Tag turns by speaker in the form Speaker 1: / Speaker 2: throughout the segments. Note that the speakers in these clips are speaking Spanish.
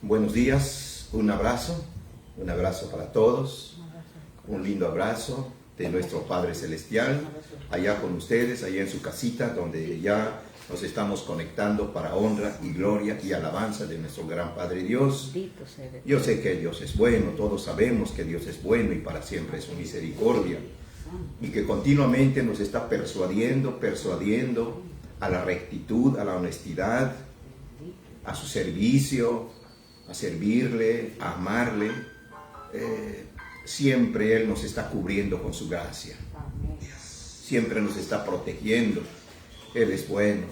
Speaker 1: Buenos días, un abrazo para todos, un lindo abrazo de nuestro Padre Celestial, allá con ustedes, allá en su casita, donde ya nos estamos conectando para honra y gloria y alabanza de nuestro gran Padre Dios. Yo sé que Dios es bueno, todos sabemos que Dios es bueno y para siempre es su misericordia, y que continuamente nos está persuadiendo a la rectitud, a la honestidad, a su servicio, a servirle, a amarle. Siempre Él nos está cubriendo con su gracia. Siempre nos está protegiendo. Él es bueno,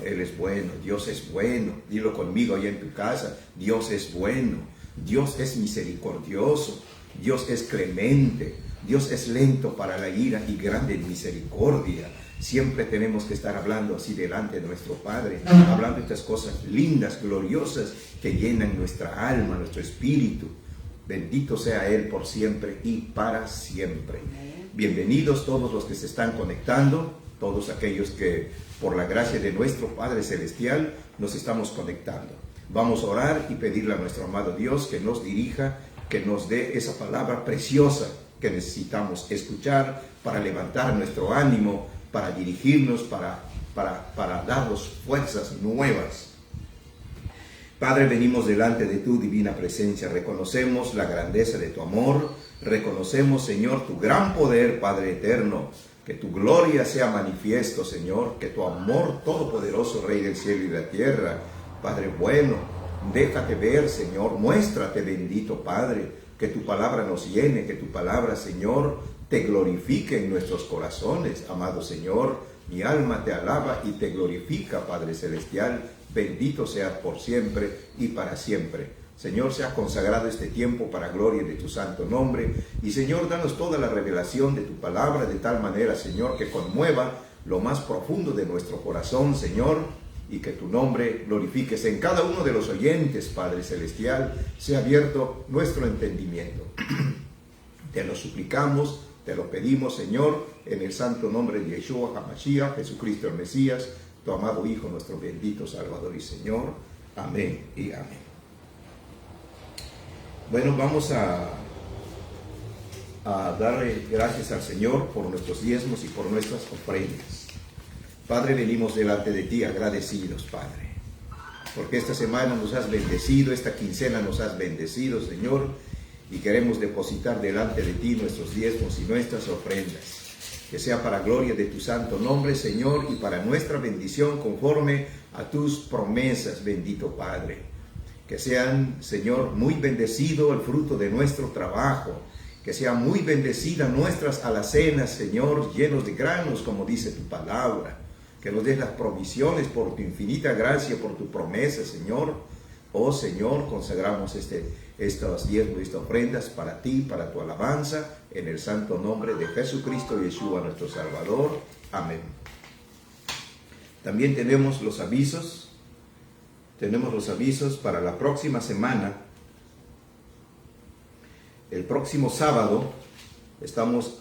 Speaker 1: Dios es bueno. Dilo conmigo allá en tu casa. Dios es bueno, Dios es misericordioso, Dios es clemente, Dios es lento para la ira y grande en misericordia. Siempre tenemos que estar hablando así delante de nuestro Padre, hablando de estas cosas lindas, gloriosas, que llenan nuestra alma, nuestro espíritu. Bendito sea Él por siempre y para siempre. Bienvenidos todos los que se están conectando, todos aquellos que por la gracia de nuestro Padre Celestial nos estamos conectando. Vamos a orar y pedirle a nuestro amado Dios que nos dirija, que nos dé esa palabra preciosa que necesitamos escuchar para levantar nuestro ánimo, para dirigirnos, para darnos fuerzas nuevas. Padre, venimos delante de tu divina presencia, reconocemos la grandeza de tu amor, reconocemos, Señor, tu gran poder, Padre eterno, que tu gloria sea manifiesto, Señor, que tu amor todopoderoso, Rey del cielo y de la tierra, Padre bueno, déjate ver, Señor, muéstrate bendito, Padre, que tu palabra nos llene, que tu palabra, Señor, te glorifique en nuestros corazones, amado Señor. Mi alma te alaba y te glorifica, Padre Celestial. Bendito seas por siempre y para siempre. Señor, sea consagrado este tiempo para gloria de tu santo nombre. Y Señor, danos toda la revelación de tu palabra de tal manera, Señor, que conmueva lo más profundo de nuestro corazón, Señor, y que tu nombre glorifiques en cada uno de los oyentes, Padre Celestial. Sea abierto nuestro entendimiento. Te lo suplicamos, te lo pedimos, Señor, en el santo nombre de Yeshua HaMashiach, Jesucristo el Mesías, tu amado Hijo, nuestro bendito Salvador y Señor. Amén y amén. Bueno, vamos a darle gracias al Señor por nuestros diezmos y por nuestras ofrendas. Padre, venimos delante de ti agradecidos, Padre, porque esta semana nos has bendecido, esta quincena nos has bendecido, Señor, y queremos depositar delante de ti nuestros diezmos y nuestras ofrendas. Que sea para gloria de tu santo nombre, Señor, y para nuestra bendición conforme a tus promesas, bendito Padre. Que sean, Señor, muy bendecido el fruto de nuestro trabajo. Que sean muy bendecidas nuestras alacenas, Señor, llenos de granos, como dice tu palabra. Que nos des las provisiones por tu infinita gracia, por tu promesa, Señor. Oh, Señor, consagramos estas diezmos y estas ofrendas para ti, para tu alabanza, en el santo nombre de Jesucristo Yeshua, nuestro Salvador. Amén. También tenemos los avisos. Tenemos los avisos para la próxima semana. El próximo sábado, estamos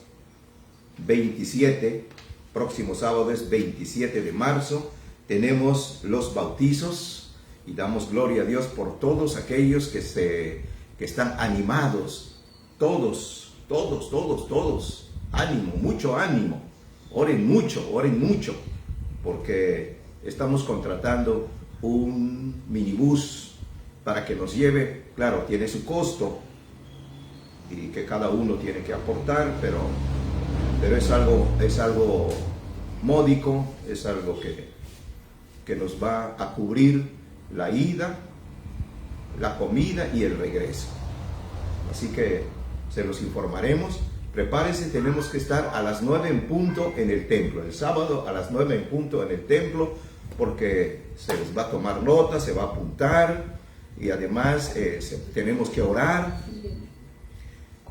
Speaker 1: 27, próximo sábado es 27 de marzo, tenemos los bautizos. Y damos gloria a Dios por todos aquellos que están animados. Todos. Ánimo, mucho ánimo. Oren mucho. Porque estamos contratando un minibús para que nos lleve. Claro, tiene su costo. Y que cada uno tiene que aportar. Pero es algo módico. Es algo que nos va a cubrir la ida, la comida y el regreso. Así que se los informaremos. Prepárense, tenemos que estar a las 9 en punto en el templo. El sábado a las 9 en punto en el templo, porque se les va a tomar nota, se va a apuntar y además tenemos que orar.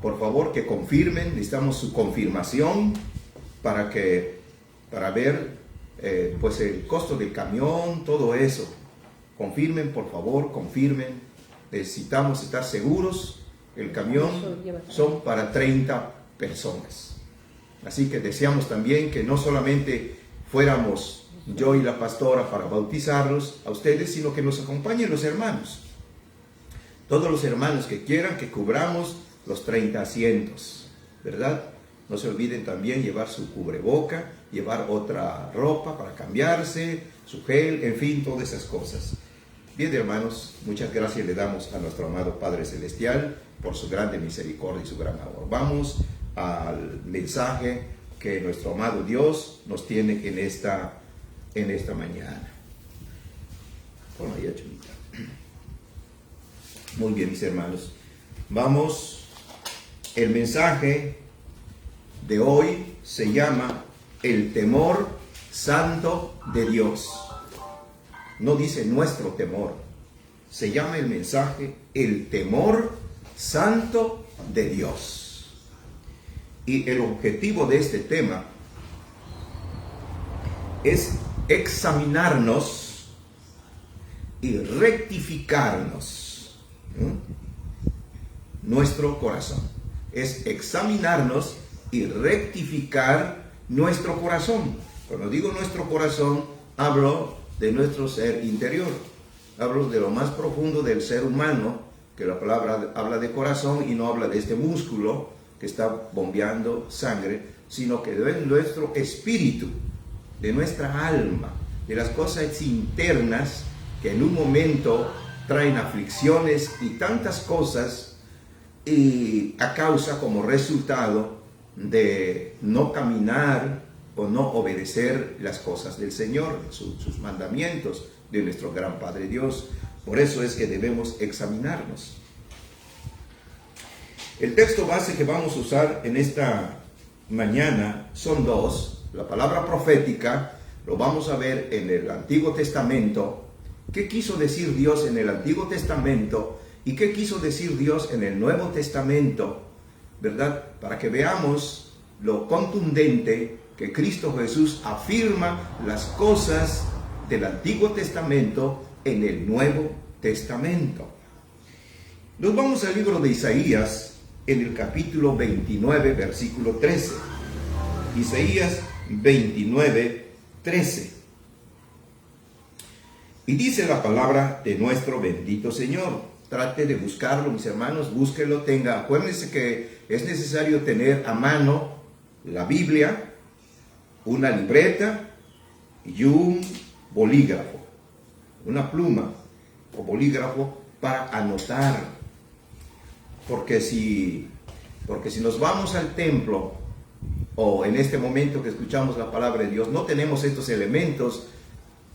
Speaker 1: Por favor, que confirmen, necesitamos su confirmación para ver pues el costo del camión, todo eso. Confirmen, por favor, confirmen. Necesitamos estar seguros. El camión son para 30 personas. Así que deseamos también que no solamente fuéramos yo y la pastora para bautizarlos a ustedes, sino que nos acompañen los hermanos. todos los hermanos que quieran que cubramos los 30 asientos, ¿verdad? No se olviden también llevar su cubreboca, llevar otra ropa para cambiarse, su gel, en fin, todas esas cosas. Bien, hermanos, muchas gracias le damos a nuestro amado Padre Celestial por su grande misericordia y su gran amor. Vamos al mensaje que nuestro amado Dios nos tiene en esta mañana. Bueno, ya, Chumita. Muy bien, mis hermanos. Vamos, el mensaje de hoy se llama el temor santo de Dios. No dice nuestro temor. Se llama el mensaje el temor santo de Dios. Y el objetivo de este tema es examinarnos y rectificarnos, nuestro corazón. Es examinarnos y rectificar nuestro corazón. Cuando digo nuestro corazón, hablo de nuestro ser interior. Hablo de lo más profundo del ser humano, que la palabra habla de corazón y no habla de este músculo que está bombeando sangre, sino que de nuestro espíritu, de nuestra alma, de las cosas internas que en un momento traen aflicciones y tantas cosas, y a causa como resultado de no caminar o no obedecer las cosas del Señor, sus mandamientos de nuestro gran Padre Dios. Por eso es que debemos examinarnos. El texto base que vamos a usar en esta mañana son dos. La palabra profética lo vamos a ver en el Antiguo Testamento. ¿Qué quiso decir Dios en el Antiguo Testamento y qué quiso decir Dios en el Nuevo Testamento? ¿Verdad? Para que veamos lo contundente que Cristo Jesús afirma las cosas del Antiguo Testamento en el Nuevo Testamento. Nos vamos al libro de Isaías en el capítulo 29, versículo 13. Isaías 29, 13. Y dice la palabra de nuestro bendito Señor. Trate de buscarlo, mis hermanos, búsquelo, acuérdense que es necesario tener a mano la Biblia, una libreta y un bolígrafo, una pluma o bolígrafo para anotar. Porque si nos vamos al templo o en este momento que escuchamos la palabra de Dios, no tenemos estos elementos,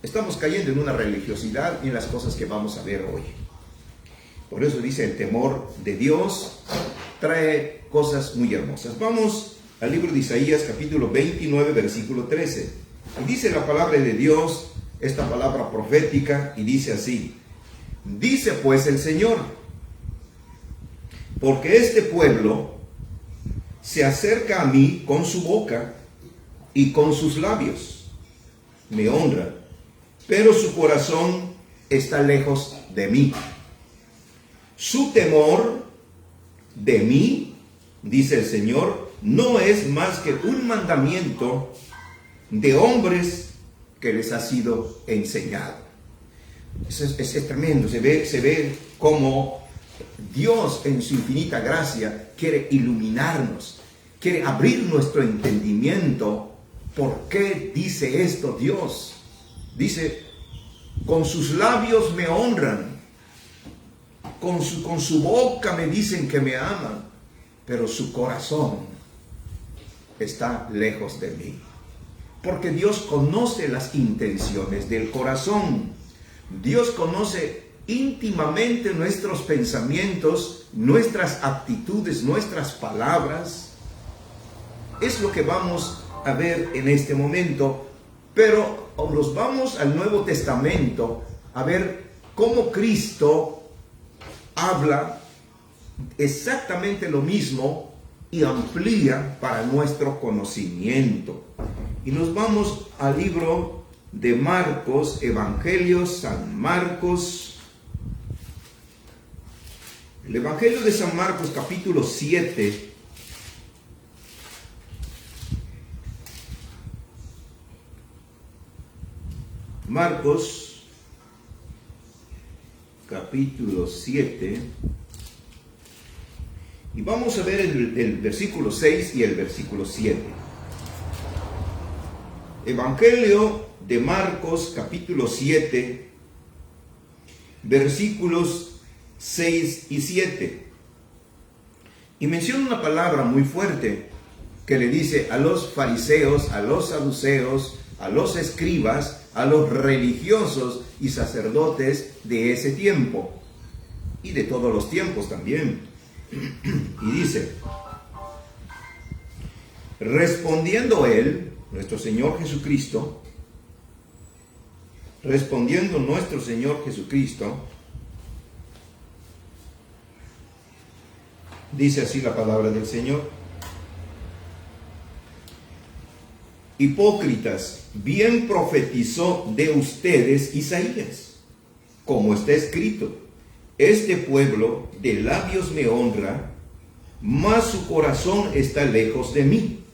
Speaker 1: estamos cayendo en una religiosidad y en las cosas que vamos a ver hoy. Por eso dice, el temor de Dios trae cosas muy hermosas. Vamos al libro de Isaías, capítulo 29, versículo 13. Y dice la palabra de Dios, esta palabra profética, y dice así: dice pues el Señor, porque este pueblo se acerca a mí con su boca y con sus labios me honra, pero su corazón está lejos de mí. Su temor de mí, dice el Señor, no es más que un mandamiento de hombres que les ha sido enseñado. Eso es tremendo. Se ve cómo Dios en su infinita gracia quiere iluminarnos, quiere abrir nuestro entendimiento. ¿Por qué dice esto Dios? Dice, con sus labios me honran, con su boca me dicen que me aman, pero su corazón está lejos de mí. Porque Dios conoce las intenciones del corazón. Dios conoce íntimamente nuestros pensamientos, nuestras actitudes, nuestras palabras. Es lo que vamos a ver en este momento. Pero nos vamos al Nuevo Testamento a ver cómo Cristo habla exactamente lo mismo y amplía para nuestro conocimiento. Y nos vamos al libro de Marcos, Evangelio San Marcos. El Evangelio de San Marcos, capítulo 7. Marcos, capítulo capítulo 7. Y vamos a ver el versículo 6 y el versículo 7. Evangelio de Marcos, capítulo 7, versículos 6 y 7. Y menciona una palabra muy fuerte que le dice a los fariseos, a los saduceos, a los escribas, a los religiosos y sacerdotes de ese tiempo y de todos los tiempos también. Y dice: respondiendo él, nuestro Señor Jesucristo, respondiendo nuestro Señor Jesucristo, dice así la palabra del Señor: hipócritas, bien profetizó de ustedes Isaías, como está escrito: este pueblo de labios me honra, mas su corazón está lejos de mí,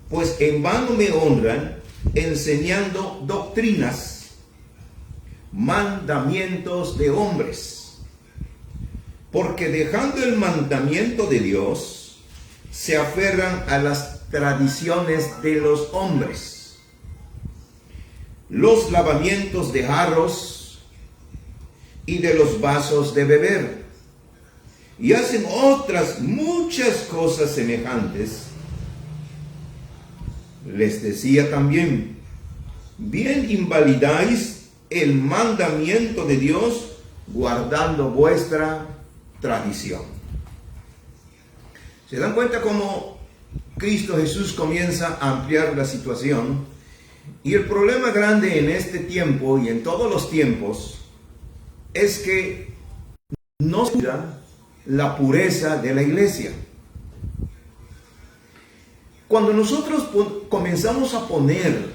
Speaker 1: pues en vano me honran, enseñando doctrinas, mandamientos de hombres, porque dejando el mandamiento de Dios, se aferran a las tradiciones de los hombres, los lavamientos de jarros y de los vasos de beber, y hacen otras muchas cosas semejantes. Les decía también: bien invalidáis el mandamiento de Dios guardando vuestra tradición. ¿Se dan cuenta cómo Cristo Jesús comienza a ampliar la situación? Y el problema grande en este tiempo y en todos los tiempos es que no se cuida la pureza de la iglesia. Cuando nosotros comenzamos a poner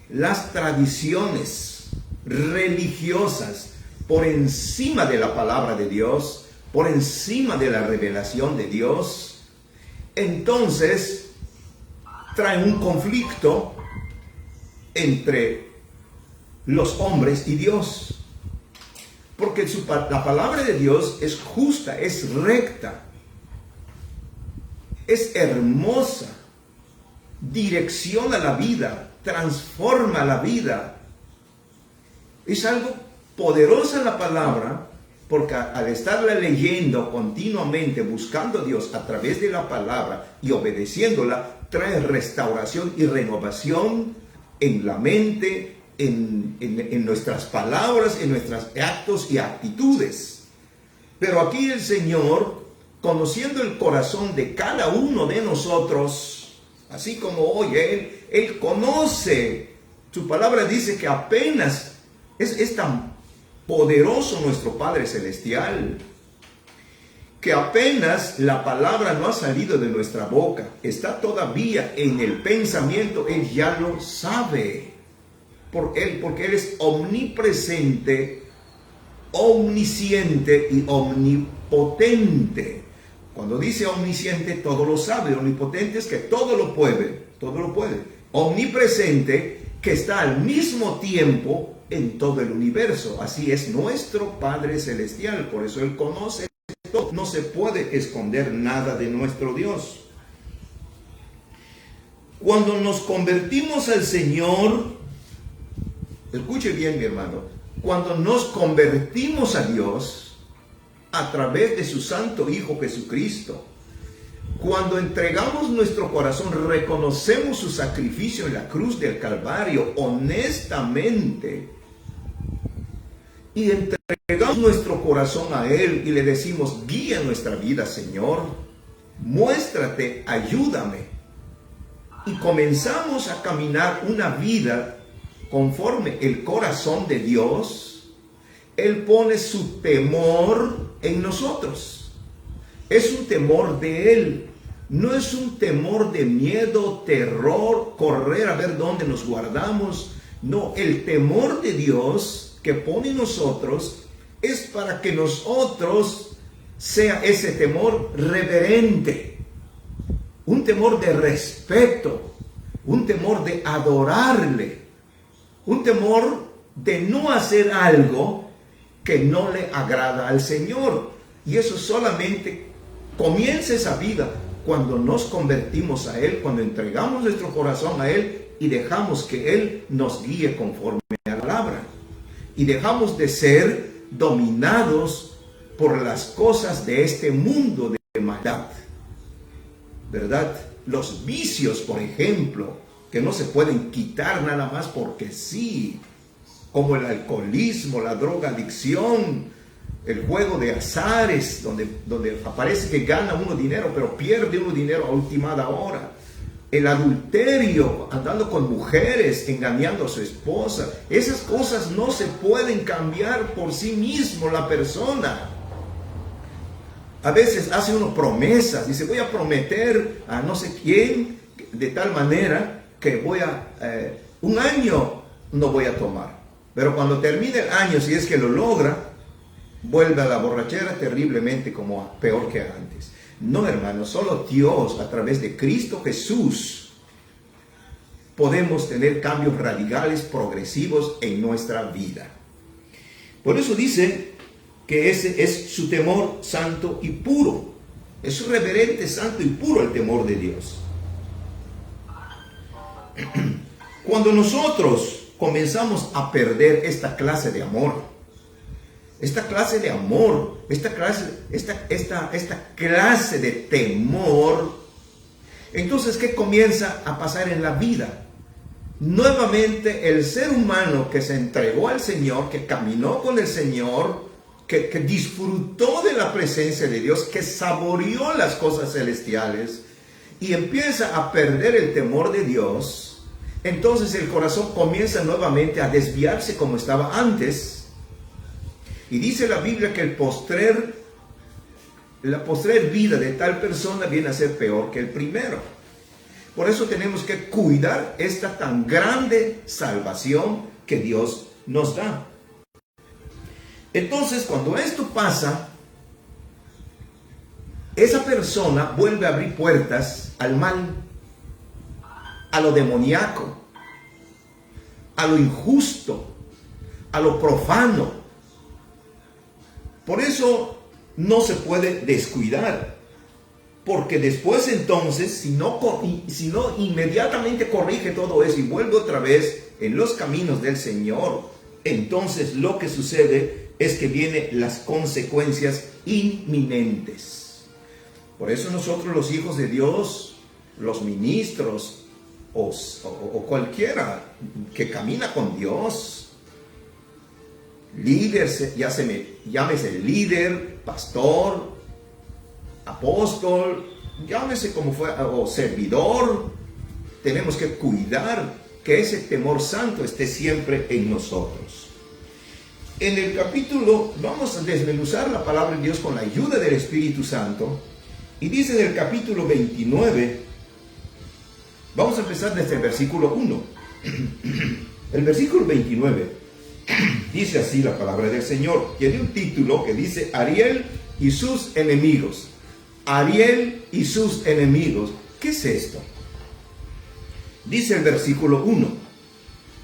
Speaker 1: las tradiciones religiosas por encima de la palabra de Dios, por encima de la revelación de Dios, entonces trae un conflicto entre los hombres y Dios. Porque la palabra de Dios es justa, es recta, es hermosa, direcciona la vida, transforma la vida. Es algo poderosa la palabra, porque al estarla leyendo continuamente, buscando a Dios a través de la palabra y obedeciéndola, trae restauración y renovación en la mente, en nuestras palabras, en nuestros actos y actitudes. Pero aquí el Señor, conociendo el corazón de cada uno de nosotros, así como hoy Él conoce, su palabra dice que apenas es tan poderoso nuestro Padre Celestial, que apenas la palabra no ha salido de nuestra boca, está todavía en el pensamiento, Él ya lo sabe. Porque Él es omnipresente, omnisciente y omnipotente. Cuando dice omnisciente, todo lo sabe. Omnipotente es que todo lo puede, todo lo puede. Omnipresente, que está al mismo tiempo en todo el universo. Así es nuestro Padre Celestial. Por eso Él conoce todo. No se puede esconder nada de nuestro Dios. Cuando nos convertimos al Señor, escuche bien, mi hermano, cuando nos convertimos a Dios a través de su Santo Hijo Jesucristo, cuando entregamos nuestro corazón, reconocemos su sacrificio en la cruz del Calvario honestamente y entregamos nuestro corazón a Él y le decimos: guía nuestra vida, Señor, muéstrate, ayúdame, y comenzamos a caminar una vida conforme el corazón de Dios, Él pone su temor en nosotros. Es un temor de Él, no es un temor de miedo, terror, correr a ver dónde nos guardamos. No, el temor de Dios que pone en nosotros es para que nosotros sea ese temor reverente, un temor de respeto, un temor de adorarle, un temor de no hacer algo que no le agrada al Señor. Y eso solamente comienza esa vida cuando nos convertimos a Él, cuando entregamos nuestro corazón a Él y dejamos que Él nos guíe conforme a la palabra. Y dejamos de ser dominados por las cosas de este mundo de maldad, ¿verdad? Los vicios, por ejemplo, que no se pueden quitar nada más porque sí, como el alcoholismo, la drogadicción, el juego de azares, donde aparece que gana uno dinero, pero pierde uno dinero a ultimada hora. El adulterio, andando con mujeres, engañando a su esposa. Esas cosas no se pueden cambiar por sí mismo la persona. A veces hace uno promesas, dice voy a prometer a no sé quién de tal manera que voy a, un año no voy a tomar. Pero cuando termine el año, si es que lo logra, vuelve a la borrachera terriblemente como peor que antes. No, hermanos, solo Dios, a través de Cristo Jesús, podemos tener cambios radicales, progresivos en nuestra vida. Por eso dice que ese es su temor santo y puro. Es reverente, santo y puro el temor de Dios. Cuando nosotros comenzamos a perder esta clase de amor, esta clase de temor, entonces, ¿qué comienza a pasar en la vida? Nuevamente, el ser humano que se entregó al Señor, que caminó con el Señor, que disfrutó de la presencia de Dios, que saboreó las cosas celestiales y empieza a perder el temor de Dios, entonces el corazón comienza nuevamente a desviarse como estaba antes. Y dice la Biblia que la postrer vida de tal persona viene a ser peor que el primero. Por eso tenemos que cuidar esta tan grande salvación que Dios nos da. Entonces, cuando esto pasa, esa persona vuelve a abrir puertas al mal, a lo demoníaco, a lo injusto, a lo profano. Por eso no se puede descuidar, porque después entonces, si no inmediatamente corrige todo eso y vuelve otra vez en los caminos del Señor, entonces lo que sucede es que vienen las consecuencias inminentes. Por eso nosotros los hijos de Dios, los ministros o cualquiera que camina con Dios, líder, llámese líder, pastor, apóstol, llámese como fue, o servidor, tenemos que cuidar que ese temor santo esté siempre en nosotros. En el capítulo, vamos a desmenuzar la palabra de Dios con la ayuda del Espíritu Santo, y dice en el capítulo 29, vamos a empezar desde el versículo 1. El versículo 29 dice así la palabra del Señor. Tiene un título que dice Ariel y sus enemigos. Ariel y sus enemigos. ¿Qué es esto? Dice el versículo 1.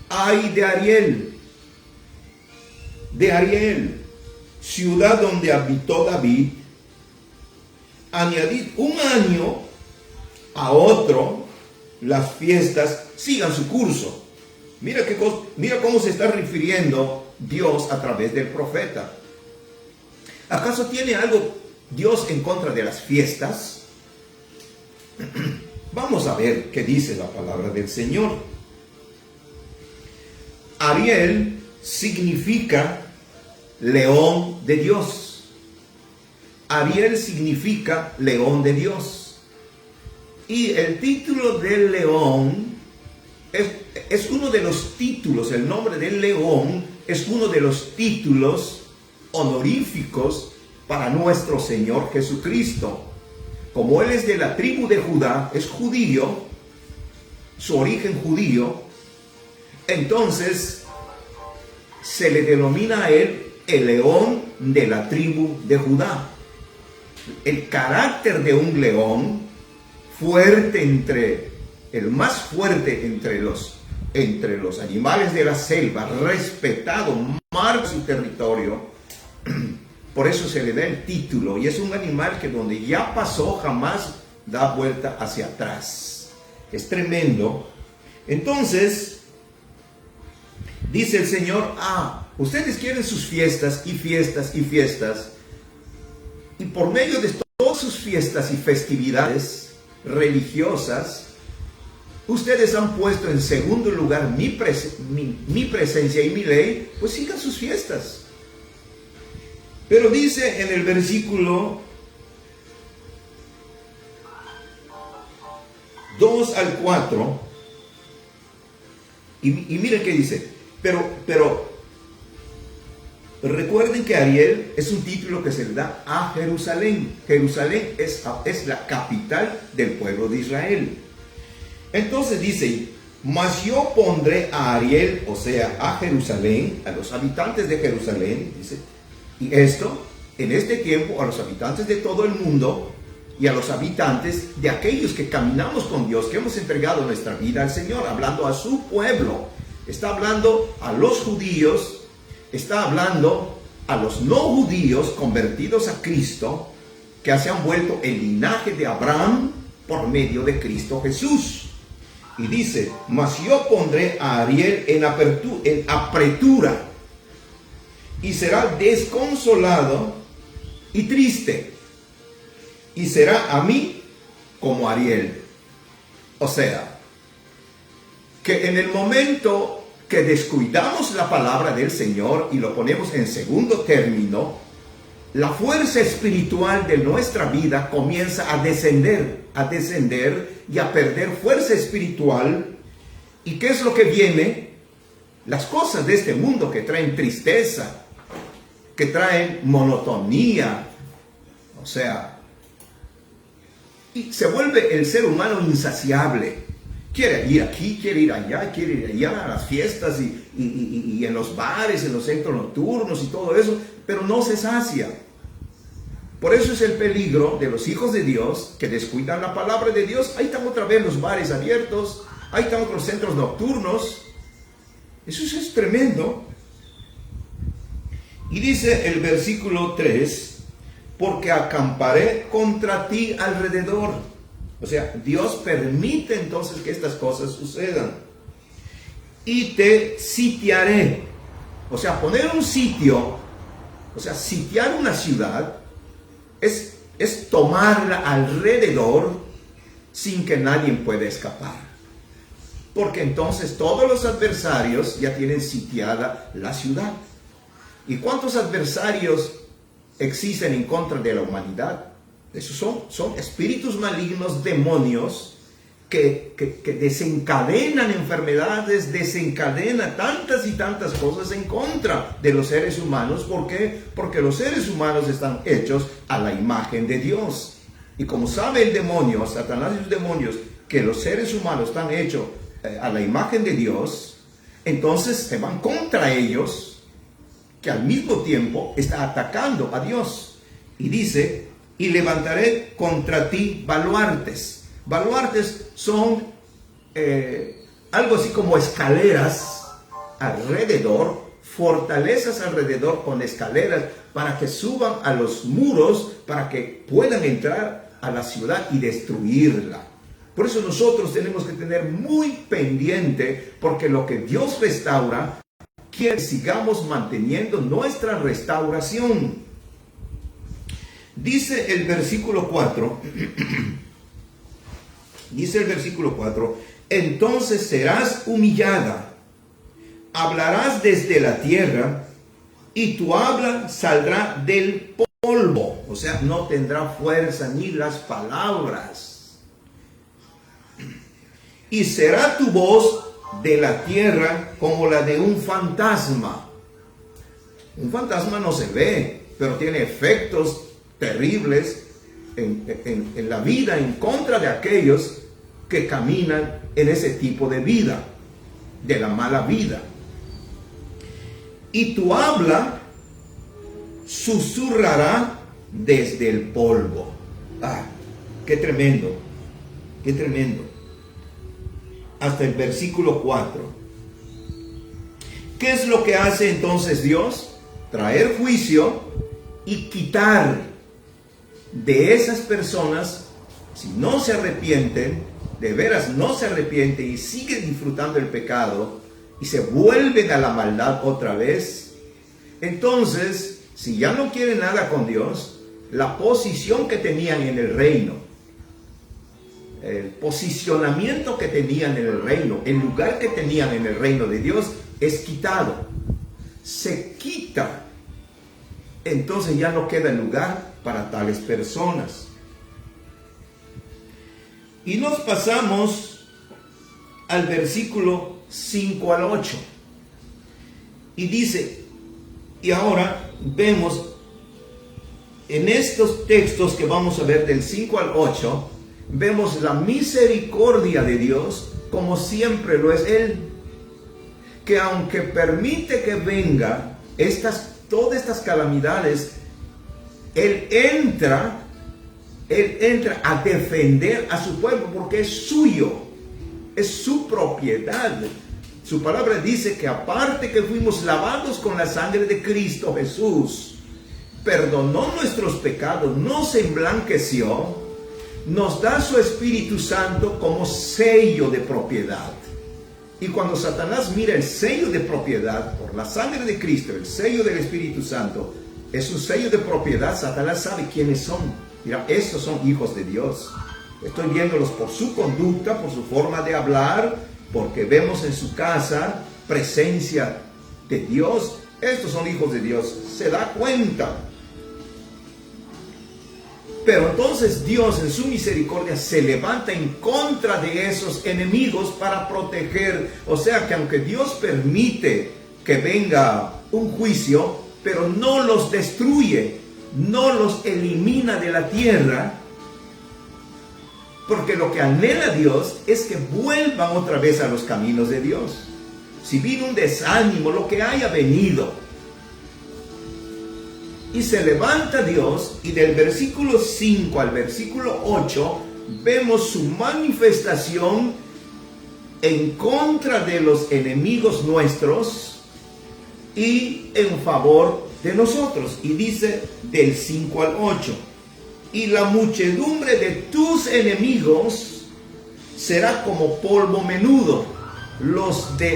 Speaker 1: Ay de Ariel, ciudad donde habitó David, añadid un año a otro, las fiestas sigan su curso. Mira cómo se está refiriendo Dios a través del profeta. ¿Acaso tiene algo Dios en contra de las fiestas? Vamos a ver qué dice la palabra del Señor. Ariel significa león de Dios. Ariel significa león de Dios. Y el título del león es uno de los títulos, el nombre del león es uno de los títulos honoríficos para nuestro Señor Jesucristo. Como Él es de la tribu de Judá, es judío, su origen judío, entonces se le denomina a Él el león de la tribu de Judá. El carácter de un león fuerte, el más fuerte entre los animales de la selva, respetado, marca su territorio, Por eso se le da el título. Y es un animal que donde ya pasó jamás da vuelta hacia atrás. Es tremendo. Entonces, dice el Señor, ustedes quieren sus fiestas y fiestas y fiestas. Y por medio de todas sus fiestas y festividades religiosas, ustedes han puesto en segundo lugar mi presencia y mi ley, pues sigan sus fiestas. Pero dice en el versículo 2 al 4, y miren qué dice, pero recuerden que Ariel es un título que se le da a Jerusalén. Jerusalén es la capital del pueblo de Israel. Entonces dice, mas yo pondré a Ariel, o sea, a Jerusalén, a los habitantes de Jerusalén, dice, y esto, en este tiempo, a los habitantes de todo el mundo y a los habitantes de aquellos que caminamos con Dios, que hemos entregado nuestra vida al Señor, hablando a su pueblo. Está hablando a los judíos, está hablando a los no judíos convertidos a Cristo, que se han vuelto el linaje de Abraham por medio de Cristo Jesús. Y dice, mas yo pondré a Ariel en apretura, y será desconsolado y triste, y será a mí como Ariel. O sea, que en el momento que descuidamos la palabra del Señor y lo ponemos en segundo término, la fuerza espiritual de nuestra vida comienza a descender y a perder fuerza espiritual. ¿Y qué es lo que viene? Las cosas de este mundo que traen tristeza, que traen monotonía, o sea, y se vuelve el ser humano insaciable. Quiere ir aquí, quiere ir allá, quiere ir allá a las fiestas y en los bares, en los centros nocturnos y todo eso, pero no se sacia. Por eso es el peligro de los hijos de Dios que descuidan la palabra de Dios. Ahí están otra vez los bares abiertos, ahí están otros centros nocturnos. Eso es tremendo. Y dice el versículo 3, porque acamparé contra ti alrededor. O sea, Dios permite entonces que estas cosas sucedan. Y te sitiaré. O sea, poner un sitio, o sea, sitiar una ciudad, es tomarla alrededor sin que nadie pueda escapar. Porque entonces todos los adversarios ya tienen sitiada la ciudad. ¿Y cuántos adversarios existen en contra de la humanidad? Esos son espíritus malignos, demonios, que desencadenan enfermedades, desencadenan tantas y tantas cosas en contra de los seres humanos. ¿Por qué? Porque los seres humanos están hechos a la imagen de Dios. Y como sabe el demonio, Satanás y sus demonios, que los seres humanos están hechos a la imagen de Dios, entonces se van contra ellos, que al mismo tiempo está atacando a Dios. Y dice, y levantaré contra ti baluartes. Baluartes son algo así como escaleras alrededor, fortalezas alrededor con escaleras para que suban a los muros, para que puedan entrar a la ciudad y destruirla. Por eso nosotros tenemos que tener muy pendiente, porque lo que Dios restaura, quiere que sigamos manteniendo nuestra restauración. Dice el versículo 4, entonces serás humillada, hablarás desde la tierra, y tu habla saldrá del polvo. O sea, no tendrá fuerza ni las palabras. Y será tu voz de la tierra como la de un fantasma. Un fantasma no se ve, pero tiene efectos terribles en la vida en contra de aquellos que caminan en ese tipo de vida, de la mala vida. Y tu habla susurrará desde el polvo. Qué tremendo, qué tremendo. Hasta el versículo 4. ¿Qué es lo que hace entonces Dios? Traer juicio y quitar de esas personas, si no se arrepienten, de veras no se arrepienten y siguen disfrutando el pecado y se vuelven a la maldad otra vez, entonces, si ya no quieren nada con Dios, la posición que tenían en el reino, el posicionamiento que tenían en el reino, el lugar que tenían en el reino de Dios es quitado. Se quita. Entonces ya no queda lugar para tales personas. Y nos pasamos al versículo 5 al 8. Y dice, y ahora vemos en estos textos que vamos a ver del 5 al 8, vemos la misericordia de Dios como siempre lo es Él. Que aunque permite que venga todas estas calamidades, Él entra a defender a su pueblo porque es suyo, es su propiedad. Su palabra dice que aparte que fuimos lavados con la sangre de Cristo Jesús, perdonó nuestros pecados, nos emblanqueció, nos da su Espíritu Santo como sello de propiedad. Y cuando Satanás mira el sello de propiedad por la sangre de Cristo, el sello del Espíritu Santo, es un sello de propiedad. Satanás sabe quiénes son. Mira, estos son hijos de Dios. Estoy viéndolos por su conducta, por su forma de hablar, porque vemos en su casa presencia de Dios. Estos son hijos de Dios. Se da cuenta. Pero entonces Dios en su misericordia se levanta en contra de esos enemigos para proteger. O sea que aunque Dios permite que venga un juicio, pero no los destruye, no los elimina de la tierra, porque lo que anhela Dios es que vuelvan otra vez a los caminos de Dios. Si vino un desánimo, lo que haya venido, y se levanta Dios, y del versículo 5 al versículo 8 vemos su manifestación en contra de los enemigos nuestros y en favor de nosotros. Y dice del 5 al 8, y la muchedumbre de tus enemigos será como polvo menudo,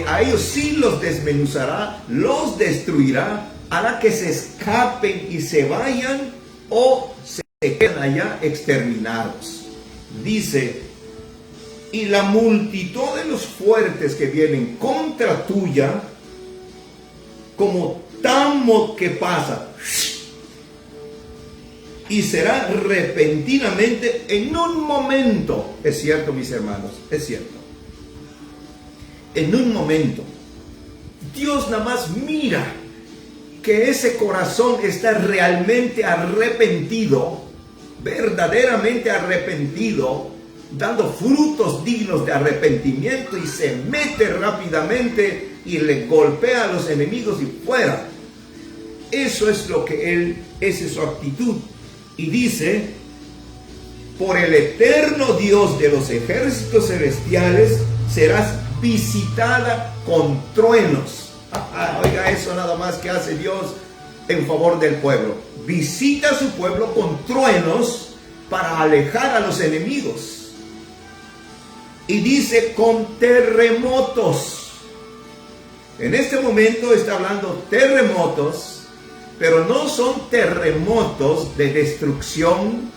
Speaker 1: a ellos sí los desmenuzará, los destruirá, hará que se escapen y se vayan o se queden allá exterminados. Dice, y la multitud de los fuertes que vienen contra tuya, como tamo que pasa, y será repentinamente en un momento. Es cierto, mis hermanos, es cierto. En un momento. Dios nada más mira que ese corazón está realmente arrepentido, verdaderamente arrepentido, dando frutos dignos de arrepentimiento, y se mete rápidamente y le golpea a los enemigos y fuera. Eso es lo que esa es su actitud. Y dice, por el eterno Dios de los ejércitos celestiales serás visitada con truenos. Oiga, eso nada más que hace Dios en favor del pueblo. Visita a su pueblo con truenos para alejar a los enemigos. Y dice con terremotos. En este momento está hablando terremotos, pero no son terremotos de destrucción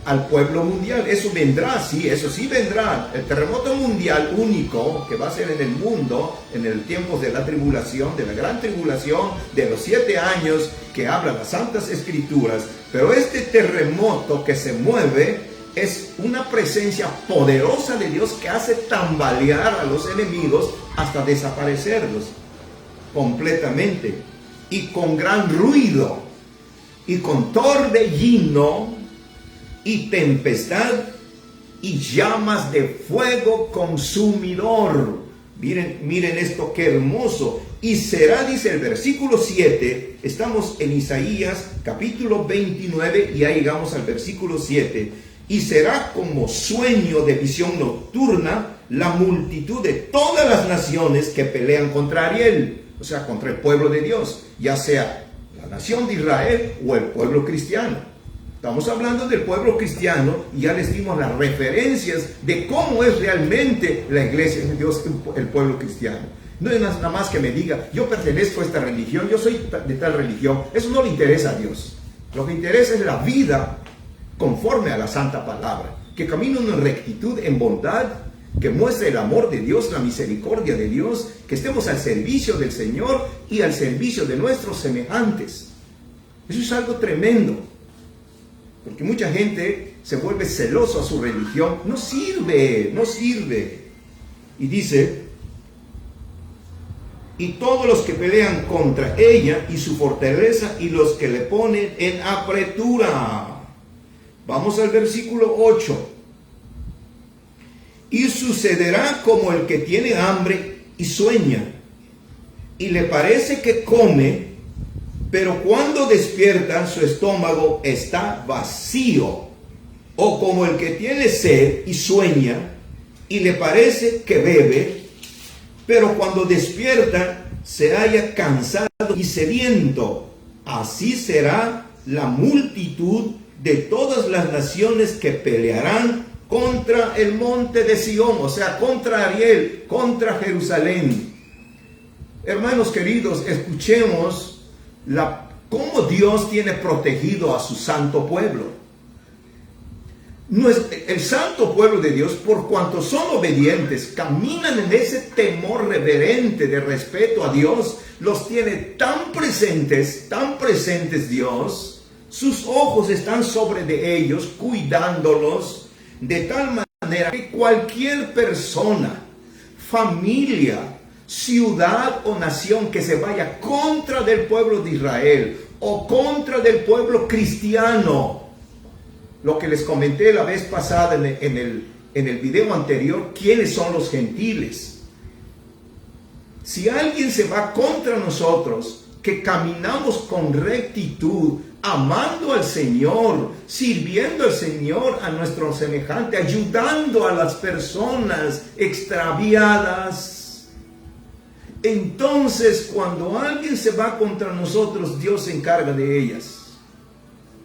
Speaker 1: al pueblo mundial. Eso vendrá, sí, eso sí vendrá. El terremoto mundial único que va a ser en el mundo, en el tiempo de la tribulación, de la gran tribulación, de los 7 años que hablan las Santas Escrituras. Pero este terremoto que se mueve es una presencia poderosa de Dios que hace tambalear a los enemigos hasta desaparecerlos completamente, y con gran ruido, y con torbellino, y tempestad, y llamas de fuego consumidor. Miren esto, qué hermoso. Y será, dice el versículo 7, estamos en Isaías capítulo 29, y ya llegamos al versículo 7. Y será como sueño de visión nocturna la multitud de todas las naciones que pelean contra Ariel, o sea, contra el pueblo de Dios, ya sea la nación de Israel o el pueblo cristiano. Estamos hablando del pueblo cristiano y ya les dimos las referencias de cómo es realmente la iglesia de Dios, el pueblo cristiano. No es nada más que me diga, yo pertenezco a esta religión, yo soy de tal religión. Eso no le interesa a Dios. Lo que interesa es la vida conforme a la santa palabra, que camine en rectitud, en bondad, que muestre el amor de Dios, la misericordia de Dios, que estemos al servicio del Señor y al servicio de nuestros semejantes. Eso es algo tremendo, porque mucha gente se vuelve celoso a su religión. No sirve, no sirve. Y dice, y todos los que pelean contra ella y su fortaleza y los que le ponen en apretura. Vamos al versículo 8. Y sucederá como el que tiene hambre y sueña, y le parece que come, pero cuando despierta su estómago está vacío. O como el que tiene sed y sueña, y le parece que bebe, pero cuando despierta se halla cansado y sediento. Así será la multitud de todas las naciones que pelearán contra el monte de Sión, o sea, contra Ariel, contra Jerusalén. Hermanos queridos, escuchemos cómo Dios tiene protegido a su santo pueblo. El santo pueblo de Dios, por cuanto son obedientes, caminan en ese temor reverente de respeto a Dios, los tiene tan presentes Dios. Sus ojos están sobre de ellos, cuidándolos, de tal manera que cualquier persona, familia, ciudad o nación que se vaya contra del pueblo de Israel o contra del pueblo cristiano, lo que les comenté la vez pasada en el video anterior, ¿quiénes son los gentiles? Si alguien se va contra nosotros, que caminamos con rectitud, amando al Señor, sirviendo al Señor, a nuestro semejante, ayudando a las personas extraviadas. Entonces, cuando alguien se va contra nosotros, Dios se encarga de ellas.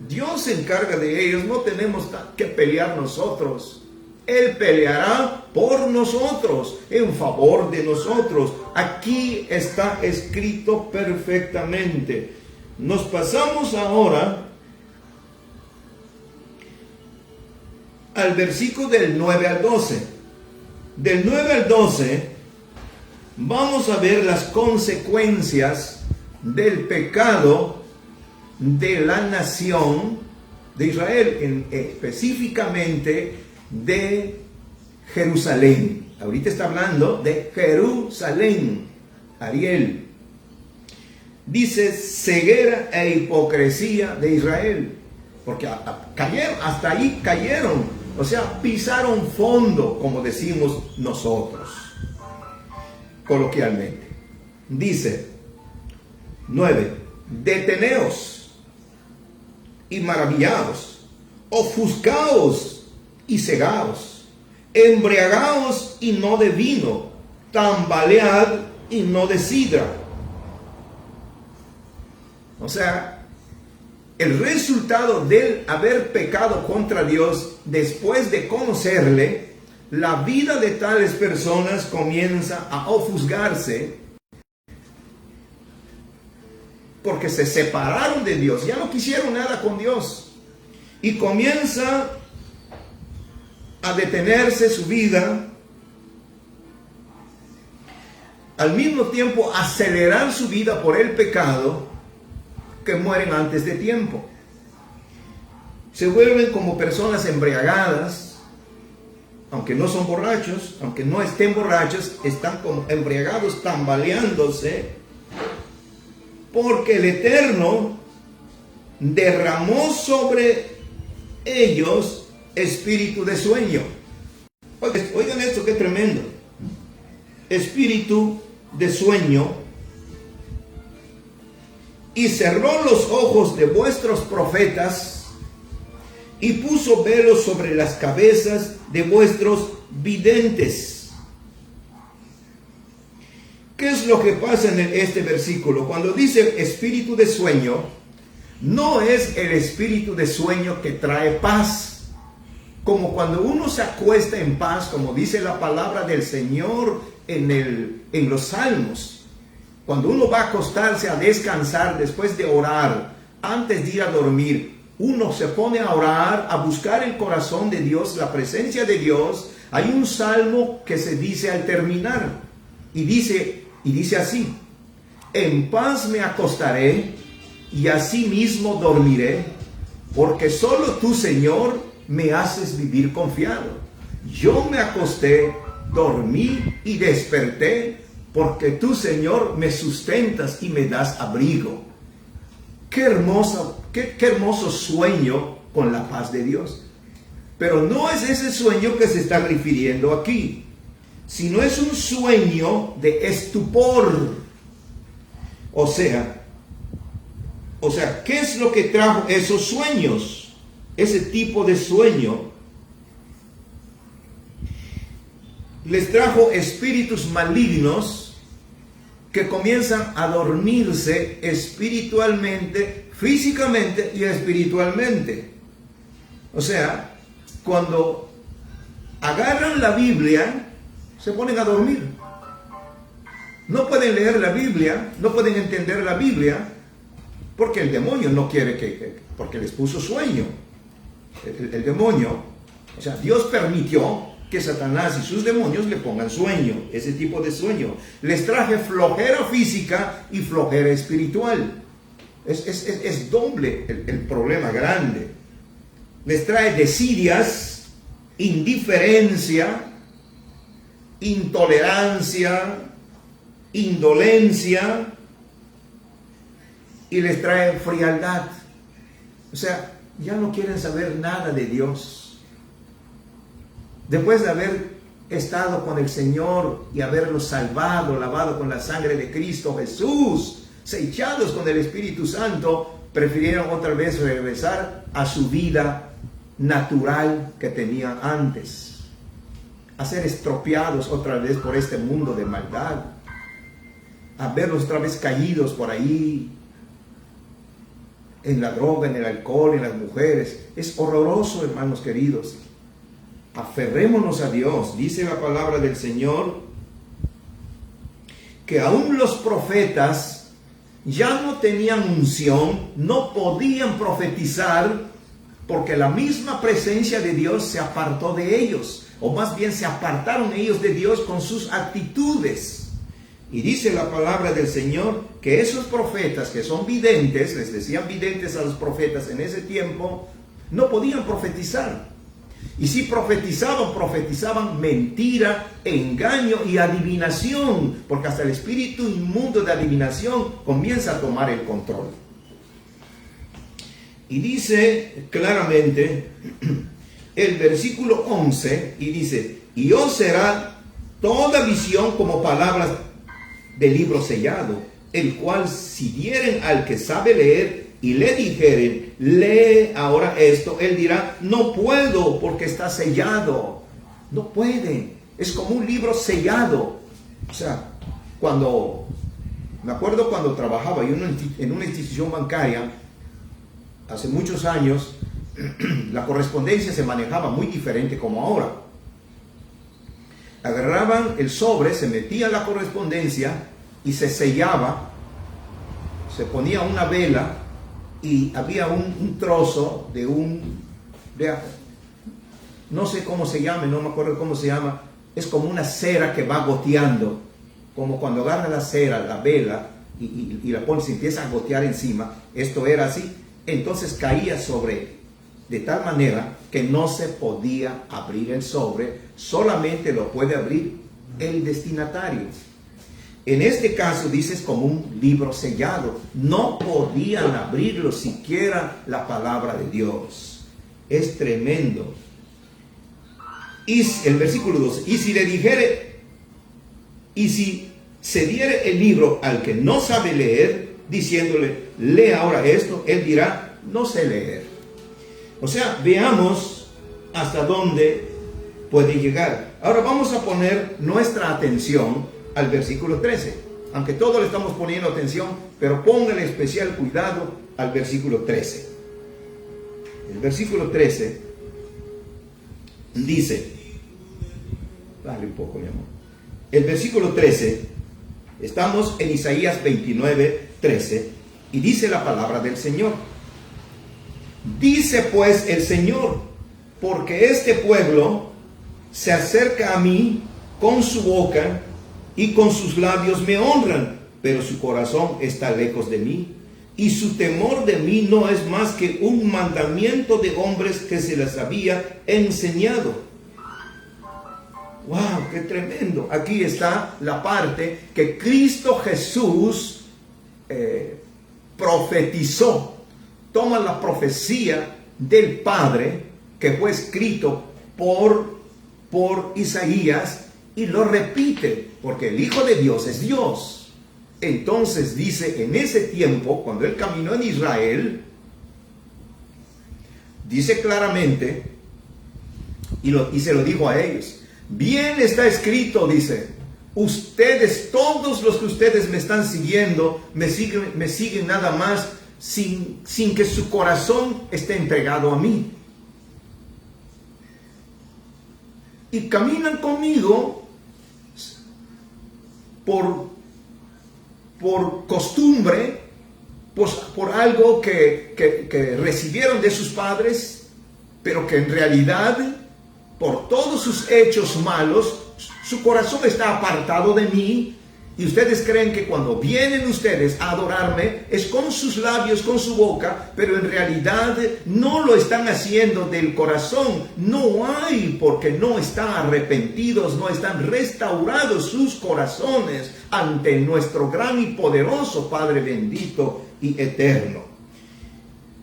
Speaker 1: Dios se encarga de ellos, no tenemos que pelear nosotros. Él peleará por nosotros, en favor de nosotros. Aquí está escrito perfectamente. Nos pasamos ahora al versículo del 9 al 12. Del 9 al 12 vamos a ver las consecuencias del pecado de la nación de Israel, específicamente de Jerusalén. Ahorita está hablando de Jerusalén, Ariel. Dice ceguera e hipocresía de Israel, porque hasta ahí cayeron, o sea, pisaron fondo, como decimos nosotros coloquialmente. Dice 9, deteneos y maravillaos, ofuscaos y cegaos, embriagaos y no de vino, tambalead y no de sidra. O sea, el resultado del haber pecado contra Dios, después de conocerle, la vida de tales personas comienza a ofuscarse, porque se separaron de Dios, ya no quisieron nada con Dios, y comienza a detenerse su vida, al mismo tiempo acelerar su vida por el pecado, que mueren antes de tiempo. Se vuelven como personas embriagadas, aunque no son borrachos, aunque no estén borrachos, están como embriagados, tambaleándose, porque el Eterno derramó sobre ellos espíritu de sueño. Oigan esto, qué tremendo. Espíritu de sueño. Y cerró los ojos de vuestros profetas y puso velos sobre las cabezas de vuestros videntes. ¿Qué es lo que pasa en este versículo? Cuando dice espíritu de sueño, no es el espíritu de sueño que trae paz. Como cuando uno se acuesta en paz, como dice la palabra del Señor en los Salmos. Cuando uno va a acostarse a descansar después de orar, antes de ir a dormir, uno se pone a orar, a buscar el corazón de Dios, la presencia de Dios. Hay un salmo que se dice al terminar, y dice así: en paz me acostaré y asimismo dormiré, porque solo tú, Señor, me haces vivir confiado. Yo me acosté, dormí y desperté, porque tú, Señor, me sustentas y me das abrigo. Qué hermoso sueño con la paz de Dios. Pero no es ese sueño que se está refiriendo aquí, sino es un sueño de estupor. O sea, ¿qué es lo que trajo esos sueños? Ese tipo de sueño les trajo espíritus malignos que comienzan a dormirse espiritualmente, físicamente y espiritualmente. O sea, cuando agarran la Biblia, se ponen a dormir. No pueden leer la Biblia, no pueden entender la Biblia, porque el demonio no quiere porque les puso sueño. El demonio, o sea, Dios permitió que Satanás y sus demonios le pongan sueño, ese tipo de sueño. Les traje flojera física y flojera espiritual. Es doble el problema grande. Les trae desidias, indiferencia, intolerancia, indolencia, y les trae frialdad. O sea, ya no quieren saber nada de Dios. Después de haber estado con el Señor y haberlos salvado, lavado con la sangre de Cristo Jesús, sellados con el Espíritu Santo, prefirieron otra vez regresar a su vida natural que tenían antes, a ser estropeados otra vez por este mundo de maldad, a verlos otra vez caídos por ahí en la droga, en el alcohol, en las mujeres. Es horroroso, hermanos queridos. Aferrémonos a Dios. Dice la palabra del Señor que aún los profetas ya no tenían unción, no podían profetizar, porque la misma presencia de Dios se apartó de ellos, o más bien se apartaron ellos de Dios con sus actitudes. Y dice la palabra del Señor que esos profetas que son videntes, les decían videntes a los profetas en ese tiempo, no podían profetizar. Y si profetizaban mentira, engaño y adivinación, porque hasta el espíritu inmundo de adivinación comienza a tomar el control. Y dice claramente el versículo 11, y dice: y os será toda visión como palabras del libro sellado, el cual si dieren al que sabe leer y le dijeren: lee ahora esto, él dirá: no puedo, porque está sellado. No puede, es como un libro sellado. O sea, me acuerdo cuando trabajaba yo en una institución bancaria hace muchos años, la correspondencia se manejaba muy diferente como ahora. Agarraban el sobre, se metía la correspondencia y se sellaba, se ponía una vela y había un trozo no sé cómo se llama, no me acuerdo cómo se llama, es como una cera que va goteando, como cuando agarra la cera, la vela, y la pones y empieza a gotear encima. Esto era así, entonces caía sobre, de tal manera que no se podía abrir el sobre, solamente lo puede abrir el destinatario. En este caso dices como un libro sellado, no podían abrirlo siquiera la palabra de Dios. Es tremendo. Y el versículo 12, y si se diere el libro al que no sabe leer, diciéndole: lee ahora esto, él dirá: no sé leer. O sea, veamos hasta dónde puede llegar. Ahora vamos a poner nuestra atención al versículo 13. aunque todo le estamos poniendo atención, pero póngale especial cuidado al versículo 13. El versículo 13 dice, dale un poco, mi amor. El versículo 13, estamos en Isaías 29, 13, y dice la palabra del Señor. Dice pues el Señor, porque este pueblo se acerca a mí con su boca y con sus labios me honran, pero su corazón está lejos de mí, y su temor de mí no es más que un mandamiento de hombres que se les había enseñado. ¡Wow! ¡Qué tremendo! Aquí está la parte que Cristo Jesús profetizó. Toma la profecía del Padre que fue escrito por Isaías y lo repite, porque el Hijo de Dios es Dios. Entonces dice, en ese tiempo, cuando él caminó en Israel, dice claramente, y se lo dijo a ellos, bien está escrito, dice, ustedes, todos los que ustedes me están siguiendo, me siguen nada más sin que su corazón esté entregado a mí. Y caminan conmigo por costumbre, por algo que recibieron de sus padres, pero que en realidad, por todos sus hechos malos, su corazón está apartado de mí. Y ustedes creen que cuando vienen ustedes a adorarme es con sus labios, con su boca, pero en realidad no lo están haciendo del corazón. No hay, porque no están arrepentidos, no están restaurados sus corazones ante nuestro gran y poderoso Padre bendito y eterno.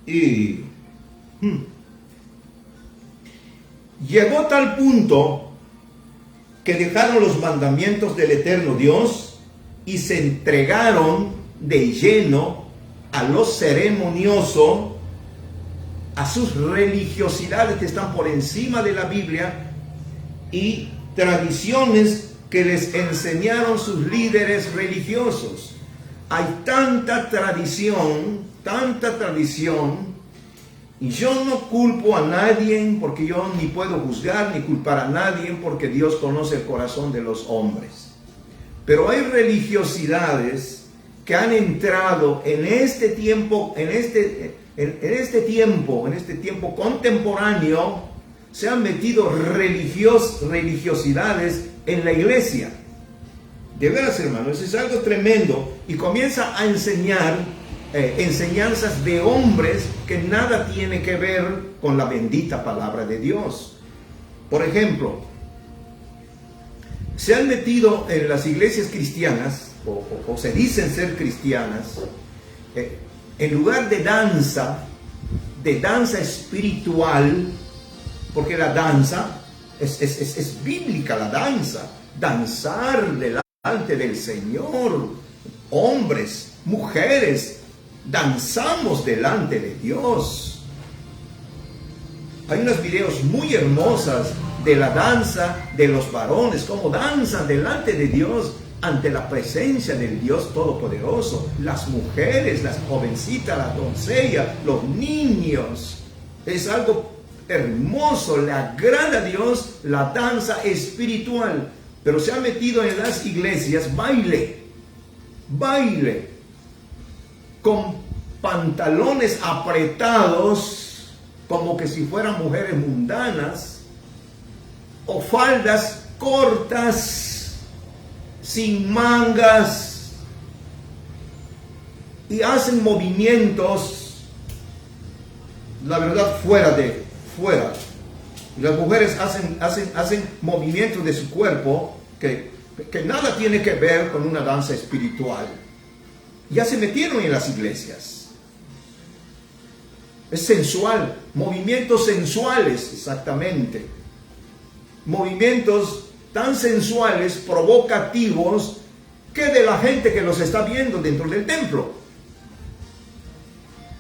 Speaker 1: Y llegó tal punto que dejaron los mandamientos del eterno Dios y se entregaron de lleno a lo ceremonioso, a sus religiosidades que están por encima de la Biblia y tradiciones que les enseñaron sus líderes religiosos. Hay tanta tradición, y yo no culpo a nadie, porque yo ni puedo juzgar ni culpar a nadie, porque Dios conoce el corazón de los hombres. Pero hay religiosidades que han entrado en este tiempo, en este tiempo contemporáneo, se han metido religiosidades en la iglesia. De veras, hermanos, es algo tremendo, y comienza a enseñar enseñanzas de hombres que nada tiene que ver con la bendita palabra de Dios. Por ejemplo, se han metido en las iglesias cristianas, o se dicen ser cristianas, en lugar de danza espiritual, porque la danza es bíblica, la danza, danzar delante del Señor, hombres, mujeres, danzamos delante de Dios. Hay unos videos muy hermosos de la danza de los varones, cómo danzan delante de Dios, ante la presencia del Dios Todopoderoso. Las mujeres, las jovencitas, las doncellas, los niños. Es algo hermoso, le agrada a Dios la danza espiritual. Pero se ha metido en las iglesias baile, con pantalones apretados, como que si fueran mujeres mundanas, o faldas cortas, sin mangas, y hacen movimientos, la verdad, fuera. Las mujeres hacen movimientos de su cuerpo que nada tiene que ver con una danza espiritual. Ya se metieron en las iglesias. Es sensual, movimientos sensuales, exactamente. Movimientos tan sensuales, provocativos, que de la gente que los está viendo dentro del templo.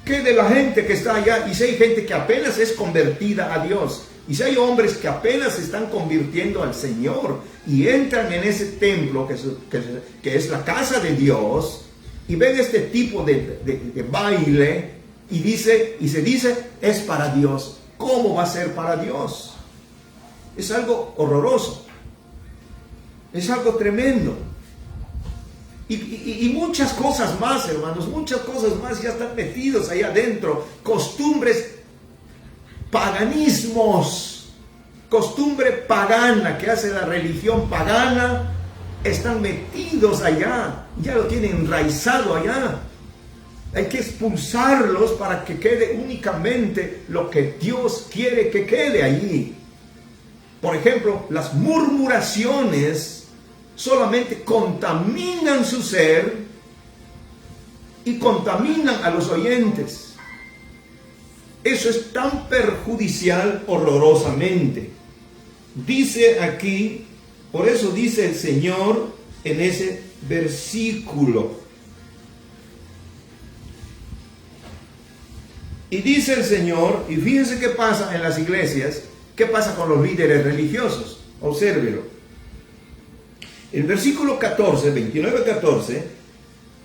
Speaker 1: Que de la gente que está allá, y si hay gente que apenas es convertida a Dios, Y si hay hombres que apenas se están convirtiendo al Señor y entran en ese templo que es la casa de Dios y ven este tipo de baile y se dice es para Dios. ¿Cómo va a ser para Dios? Es algo horroroso. Es algo tremendo. Y muchas cosas más, hermanos, muchas cosas más ya están metidos ahí adentro. Costumbres, paganismos, costumbre pagana que hace la religión pagana, están metidos allá, ya lo tienen enraizado allá. Hay que expulsarlos para que quede únicamente lo que Dios quiere que quede allí. Por ejemplo, las murmuraciones solamente contaminan su ser y contaminan a los oyentes. Eso es tan perjudicial horrorosamente. Dice aquí, por eso dice el Señor en ese versículo. Y dice el Señor, y fíjense qué pasa en las iglesias, qué pasa con los líderes religiosos. Obsérvelo. El versículo 14, 29-14,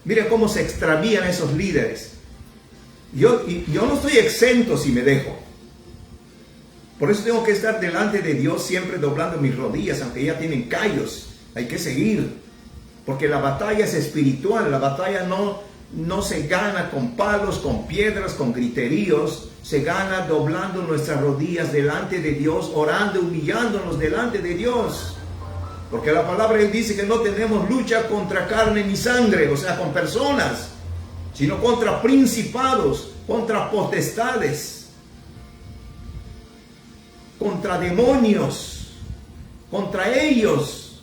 Speaker 1: mira cómo se extravían esos líderes. Yo no estoy exento si me dejo. Por eso tengo que estar delante de Dios siempre doblando mis rodillas, aunque ya tienen callos. Hay que seguir. Porque la batalla es espiritual. La batalla no se gana con palos, con piedras, con griteríos. Se gana doblando nuestras rodillas delante de Dios, orando, humillándonos delante de Dios. Porque la palabra dice que no tenemos lucha contra carne ni sangre, o sea, con personas, sino contra principados, contra potestades, contra demonios, contra ellos.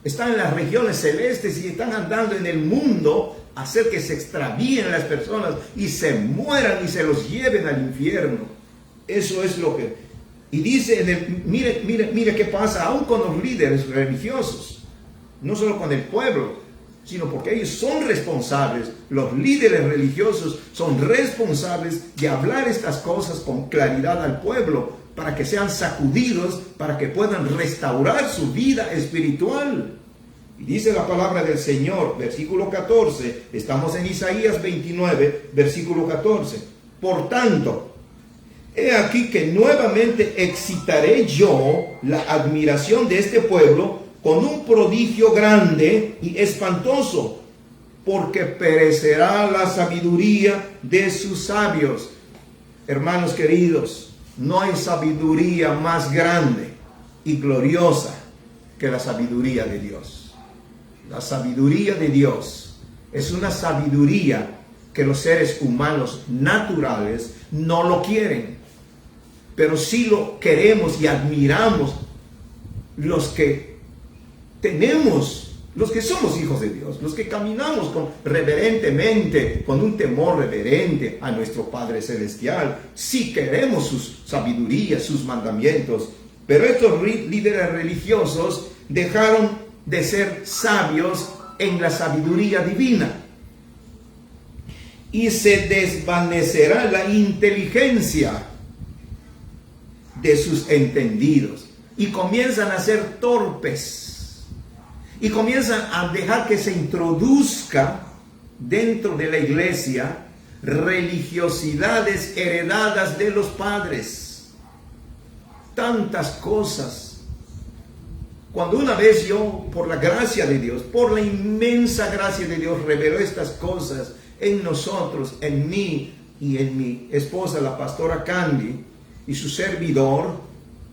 Speaker 1: Están en las regiones celestes y están andando en el mundo a hacer que se extravíen las personas y se mueran y se los lleven al infierno. Eso es lo que... Y dice, mire qué pasa aún con los líderes religiosos, no solo con el pueblo, sino porque ellos son responsables. Los líderes religiosos son responsables de hablar estas cosas con claridad al pueblo, para que sean sacudidos, para que puedan restaurar su vida espiritual. Y dice la palabra del Señor, versículo 14, estamos en Isaías 29, versículo 14. Por tanto, he aquí que nuevamente excitaré yo la admiración de este pueblo con un prodigio grande y espantoso, porque perecerá la sabiduría de sus sabios. Hermanos queridos, no hay sabiduría más grande y gloriosa que la sabiduría de Dios. La sabiduría de Dios es una sabiduría que los seres humanos naturales no lo quieren. Pero sí lo queremos y admiramos los que tenemos, los que somos hijos de Dios, los que caminamos reverentemente, con un temor reverente a nuestro Padre Celestial. Sí queremos sus sabidurías, sus mandamientos, pero estos líderes religiosos dejaron de ser sabios en la sabiduría divina. Y se desvanecerá la inteligencia de sus entendidos, y comienzan a ser torpes, y comienzan a dejar que se introduzca dentro de la iglesia religiosidades heredadas de los padres. Tantas cosas. Cuando una vez yo, por la gracia de Dios, por la inmensa gracia de Dios, reveló estas cosas en nosotros, en mí y en mi esposa, la pastora Candy, y su servidor,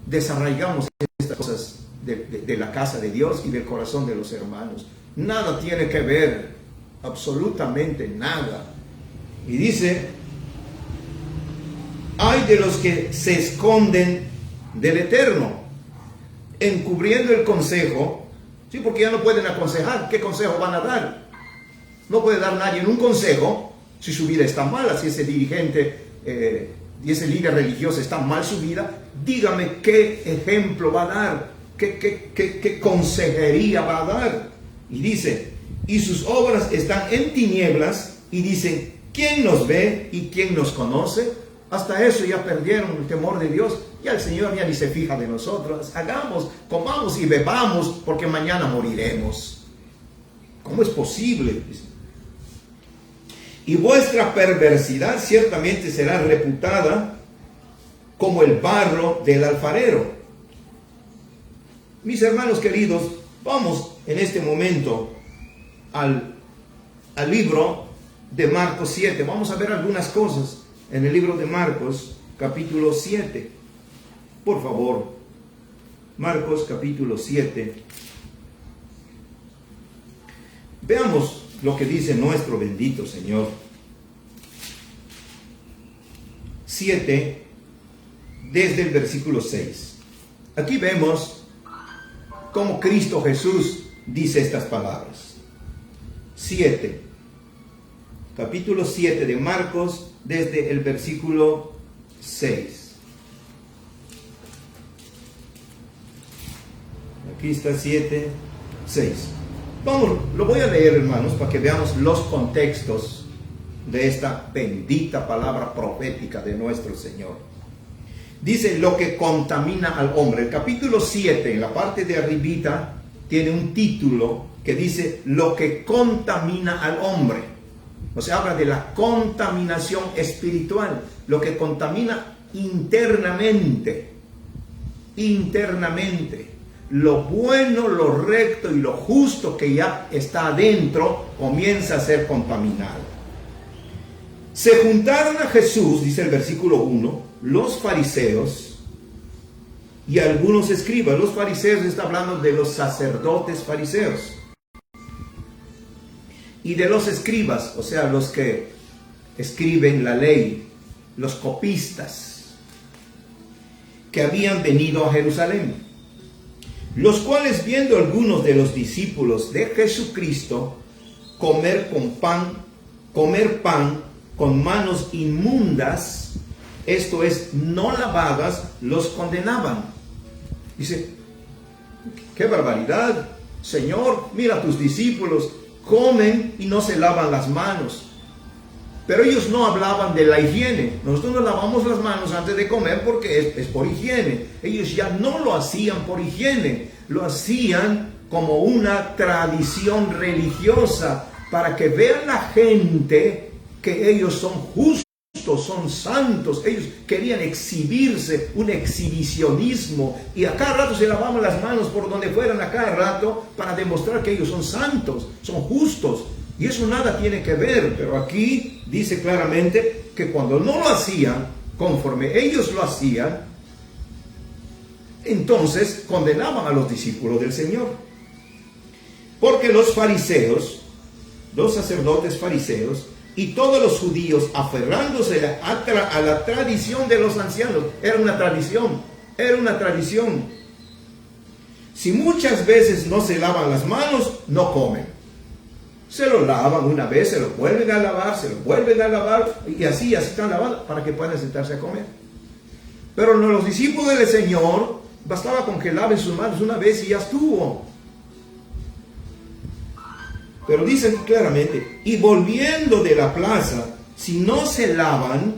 Speaker 1: desarraigamos estas cosas de la casa de Dios y del corazón de los hermanos. Nada tiene que ver, absolutamente nada. Y dice, ay de los que se esconden del Eterno, encubriendo el consejo. Sí, porque ya no pueden aconsejar. ¿Qué consejo van a dar? No puede dar nadie un consejo si su vida está mala, si ese dirigente y ese líder religioso está mal su vida. Dígame qué ejemplo va a dar, qué consejería va a dar. Y dice, y sus obras están en tinieblas, y dicen, ¿quién nos ve y quién nos conoce? Hasta eso ya perdieron el temor de Dios. Ya el Señor ya ni se fija de nosotros. Hagamos, comamos y bebamos, porque mañana moriremos. ¿Cómo es posible? Y vuestra perversidad ciertamente será reputada como el barro del alfarero. Mis hermanos queridos, vamos en este momento al libro de Marcos 7. Vamos a ver algunas cosas en el libro de Marcos, capítulo 7. Por favor, Marcos, capítulo 7. Veamos lo que dice nuestro bendito Señor. 7, desde el versículo 6. Aquí vemos cómo Cristo Jesús dice estas palabras. 7, capítulo 7 de Marcos, desde el versículo 6. Aquí está 7, 6. Vamos, lo voy a leer, hermanos, para que veamos los contextos de esta bendita palabra profética de nuestro Señor. Dice, lo que contamina al hombre. El capítulo 7, en la parte de arribita, tiene un título que dice, lo que contamina al hombre. O sea, habla de la contaminación espiritual, lo que contamina internamente. Lo bueno, lo recto y lo justo que ya está adentro comienza a ser contaminado. Se juntaron a Jesús, dice el versículo 1, los fariseos y algunos escribas. Los fariseos, está hablando de los sacerdotes fariseos. Y de los escribas, o sea, los que escriben la ley, los copistas, que habían venido a Jerusalén. Los cuales, viendo algunos de los discípulos de Jesucristo comer pan con manos inmundas, esto es, no lavadas, los condenaban. Dice, qué barbaridad, Señor, mira, tus discípulos comen y no se lavan las manos. Pero ellos no hablaban de la higiene. Nosotros nos lavamos las manos antes de comer porque es por higiene. Ellos ya no lo hacían por higiene, lo hacían como una tradición religiosa para que vean la gente que ellos son justos, son santos. Ellos querían exhibirse, un exhibicionismo, y a cada rato se lavaban las manos por donde fueran, a cada rato, para demostrar que ellos son santos, son justos. Y eso nada tiene que ver, pero aquí dice claramente que cuando no lo hacían conforme ellos lo hacían, entonces condenaban a los discípulos del Señor. Porque los fariseos, los sacerdotes fariseos y todos los judíos, aferrándose a la tradición de los ancianos, era una tradición. Si muchas veces no se lavan las manos, no comen. Se lo lavan una vez, se lo vuelven a lavar, y así están lavando para que puedan sentarse a comer. Pero no, los discípulos del Señor, bastaba con que laven sus manos una vez y ya estuvo. Pero dicen claramente, y volviendo de la plaza, si no se lavan,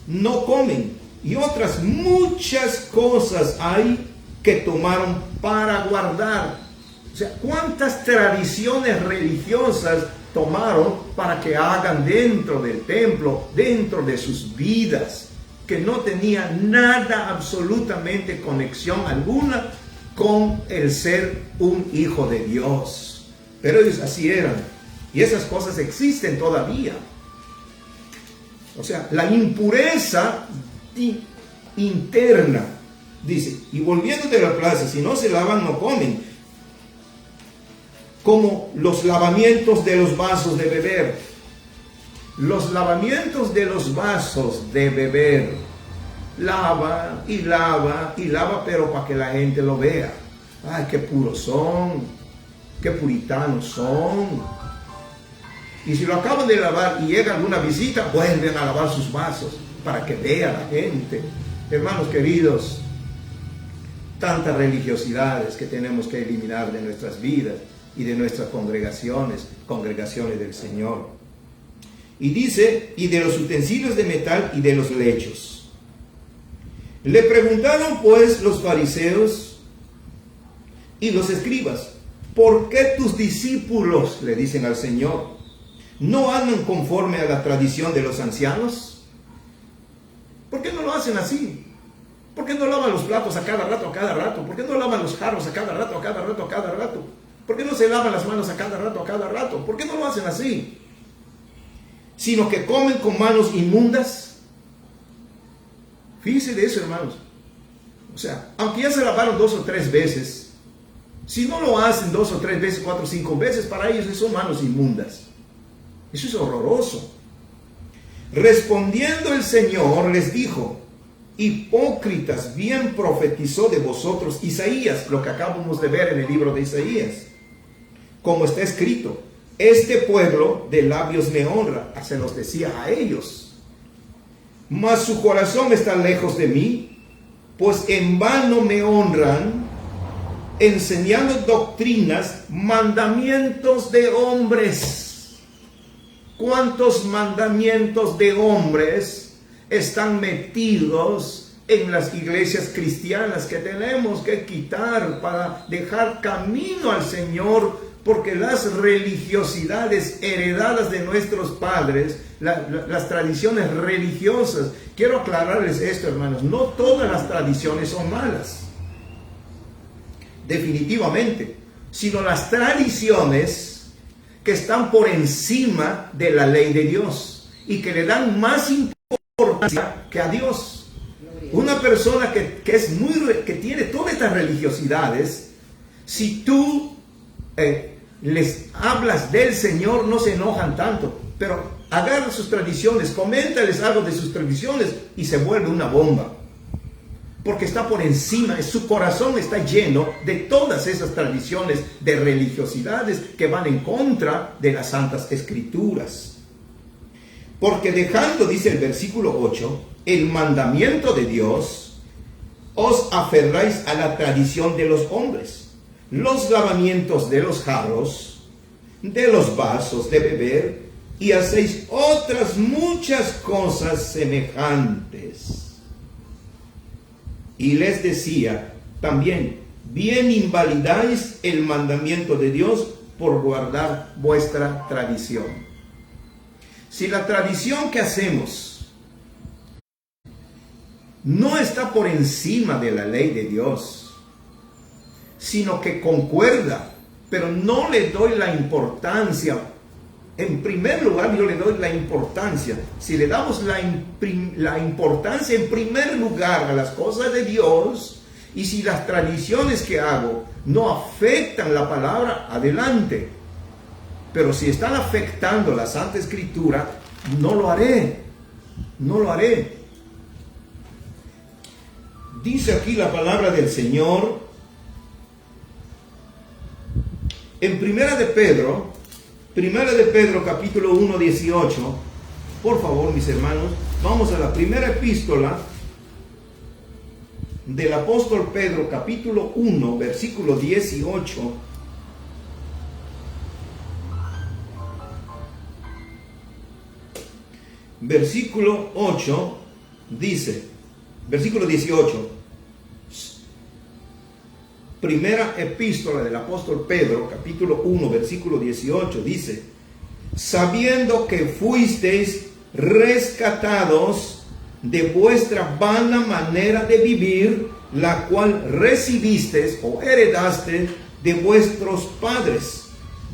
Speaker 1: no comen. Y otras muchas cosas hay que tomaron para guardar. O sea, ¿cuántas tradiciones religiosas tomaron para que hagan dentro del templo, dentro de sus vidas, que no tenía nada, absolutamente conexión alguna con el ser un hijo de Dios? Pero ellos así eran, y esas cosas existen todavía. O sea, la impureza interna, dice, y volviendo de la plaza, si no se lavan, no comen. Como los lavamientos de los vasos de beber. Los lavamientos de los vasos de beber. Lava y lava y lava, pero para que la gente lo vea. Ay, qué puros son, qué puritanos son. Y si lo acaban de lavar y llega alguna visita, vuelven a lavar sus vasos para que vea la gente. Hermanos queridos, tantas religiosidades que tenemos que eliminar de nuestras vidas y de nuestras congregaciones del Señor. Y dice, y de los utensilios de metal y de los lechos. Le preguntaron pues los fariseos y los escribas, ¿por qué tus discípulos, le dicen al Señor, no andan conforme a la tradición de los ancianos? ¿Por qué no lo hacen así? ¿Por qué no lavan los platos a cada rato, a cada rato? ¿Por qué no lavan los jarros a cada rato, a cada rato, a cada rato? ¿Por qué no se lavan las manos a cada rato, a cada rato? ¿Por qué no lo hacen así? Sino que comen con manos inmundas. Fíjense de eso, hermanos. O sea, aunque ya se lavaron 2 o 3 veces, si no lo hacen 2 o 3 veces, 4 o 5 veces, para ellos son manos inmundas. Eso es horroroso. Respondiendo el Señor les dijo, hipócritas, bien profetizó de vosotros Isaías, lo que acabamos de ver en el libro de Isaías. Como está escrito, este pueblo de labios me honra, se los decía a ellos, mas su corazón está lejos de mí, pues en vano me honran, enseñando doctrinas, mandamientos de hombres. ¿Cuántos mandamientos de hombres están metidos en las iglesias cristianas que tenemos que quitar para dejar camino al Señor? Porque las religiosidades heredadas de nuestros padres, las tradiciones religiosas, quiero aclararles esto, hermanos, no todas las tradiciones son malas, definitivamente, sino las tradiciones que están por encima de la ley de Dios y que le dan más importancia que a Dios. Una persona que tiene todas estas religiosidades, si tú les hablas del Señor, no se enojan tanto, pero agarra sus tradiciones, coméntales algo de sus tradiciones y se vuelve una bomba, porque está por encima, su corazón está lleno de todas esas tradiciones de religiosidades que van en contra de las Santas Escrituras. Porque dejando, dice el versículo 8, el mandamiento de Dios, os aferráis a la tradición de los hombres, los lavamientos de los jarros, de los vasos de beber, y hacéis otras muchas cosas semejantes. Y les decía también, bien invalidáis el mandamiento de Dios por guardar vuestra tradición. Si la tradición que hacemos no está por encima de la ley de Dios, sino que concuerda, pero no le doy la importancia. En primer lugar, yo le doy la importancia. Si le damos la importancia en primer lugar a las cosas de Dios, y si las tradiciones que hago no afectan la palabra, adelante. Pero si están afectando la Santa Escritura, no lo haré. No lo haré. Dice aquí la palabra del Señor en Primera de Pedro capítulo 1, 18, por favor, mis hermanos, vamos a la primera epístola del apóstol Pedro, capítulo 1, versículo 18. Versículo 8 dice, versículo 18, primera epístola del apóstol Pedro, capítulo 1, versículo 18, dice, sabiendo que fuisteis rescatados de vuestra vana manera de vivir, la cual recibisteis o heredaste de vuestros padres,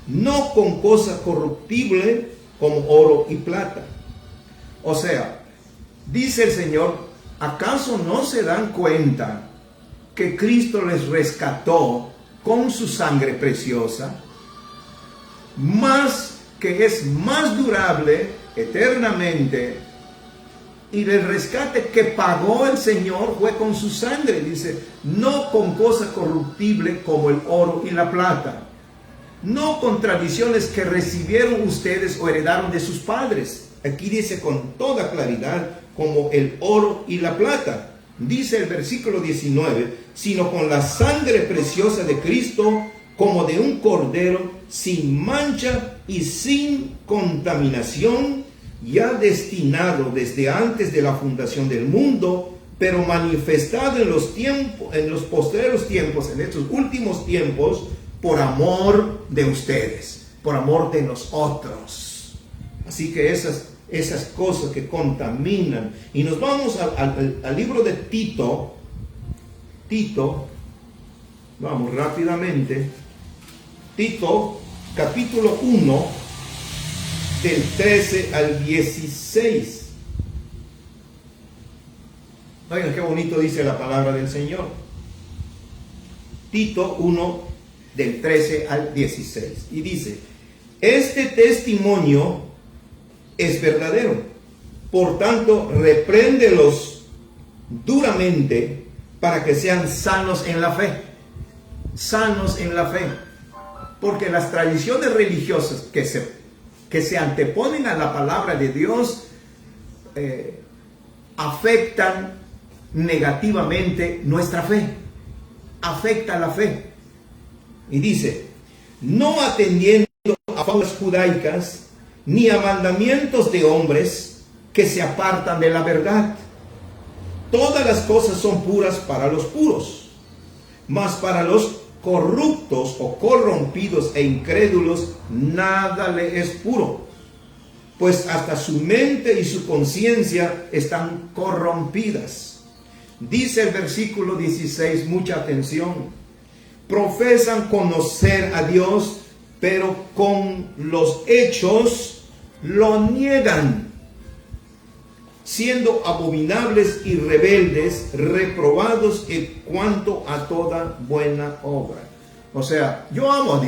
Speaker 1: no con cosa corruptible como oro y plata. O sea, dice el Señor, ¿acaso no se dan cuenta que Cristo les rescató con su sangre preciosa, más que es más durable eternamente, y el rescate que pagó el Señor fue con su sangre, dice, no con cosa corruptible como el oro y la plata, no con tradiciones que recibieron ustedes o heredaron de sus padres. Aquí dice con toda claridad, como el oro y la plata. Dice el versículo 19, sino con la sangre preciosa de Cristo, como de un cordero sin mancha y sin contaminación,
Speaker 2: ya destinado desde antes de la fundación del mundo, pero manifestado en los tiempos, en los postreros tiempos, en estos últimos tiempos, por amor de ustedes, por amor de nosotros. Así que esas cosas que contaminan. Y nos vamos al libro de Tito. Tito, vamos rápidamente. Tito, capítulo 1, del 13 al 16. Oigan qué bonito dice la palabra del Señor. Tito 1, del 13 al 16. Y dice: este testimonio es verdadero. Por tanto, repréndelos duramente para que sean sanos en la fe. Sanos en la fe. Porque las tradiciones religiosas que se anteponen a la palabra de Dios afectan negativamente nuestra fe. Afecta la fe. Y dice: no atendiendo a fábulas judaicas ni a mandamientos de hombres que se apartan de la verdad. Todas las cosas son puras para los puros, mas para los corruptos o corrompidos e incrédulos nada le es puro, pues hasta su mente y su conciencia están corrompidas. Dice el versículo 16, mucha atención: profesan conocer a Dios, pero con los hechos lo niegan, siendo abominables y rebeldes, reprobados en cuanto a toda buena obra. O sea, yo amo a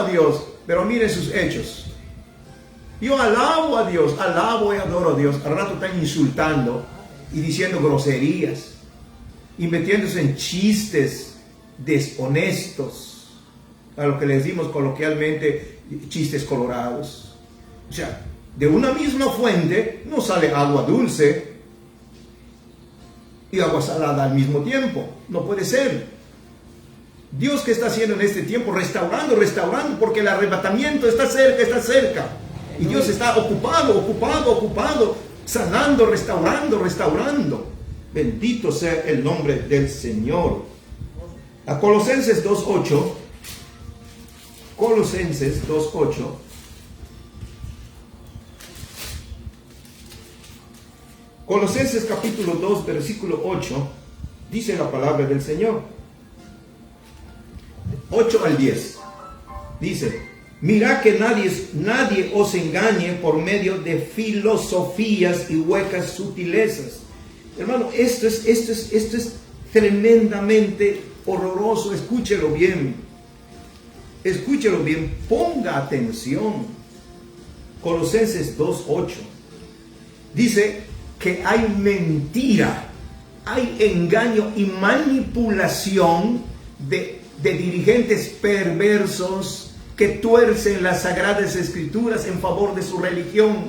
Speaker 2: Dios, pero miren sus hechos. Yo alabo a Dios, alabo y adoro a Dios. Al rato están insultando y diciendo groserías y metiéndose en chistes deshonestos, a lo que les decimos coloquialmente chistes colorados. O sea, de una misma fuente no sale agua dulce y agua salada al mismo tiempo. No puede ser. Dios, ¿qué está haciendo en este tiempo? Restaurando, porque el arrebatamiento está cerca. Y Dios está ocupado, sanando, restaurando. Bendito sea el nombre del Señor. A Colosenses 2:8. Colosenses 2:8. Colosenses capítulo 2, versículo 8, dice la palabra del Señor. 8 al 10. Dice: mirad que nadie os engañe por medio de filosofías y huecas sutilezas. Hermano, esto es tremendamente horroroso. Escúchelo bien, ponga atención. Colosenses 2:8 dice que hay mentira, hay engaño y manipulación de dirigentes perversos que tuercen las sagradas escrituras en favor de su religión.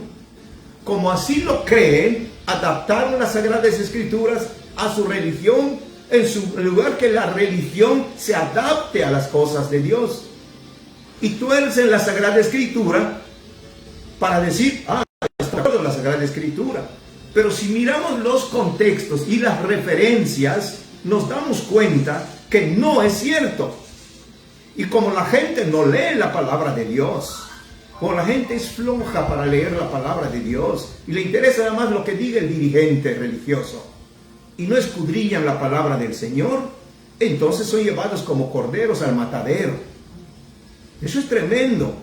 Speaker 2: Como así lo creen, adaptaron las sagradas escrituras a su religión, en lugar que la religión se adapte a las cosas de Dios. Y tuercen la sagrada escritura para decir: está de acuerdo en la sagrada escritura. Pero si miramos los contextos y las referencias, nos damos cuenta que no es cierto. Y como la gente no lee la palabra de Dios, como la gente es floja para leer la palabra de Dios y le interesa nada más lo que diga el dirigente religioso y no escudriñan la palabra del Señor, entonces son llevados como corderos al matadero. Eso es tremendo.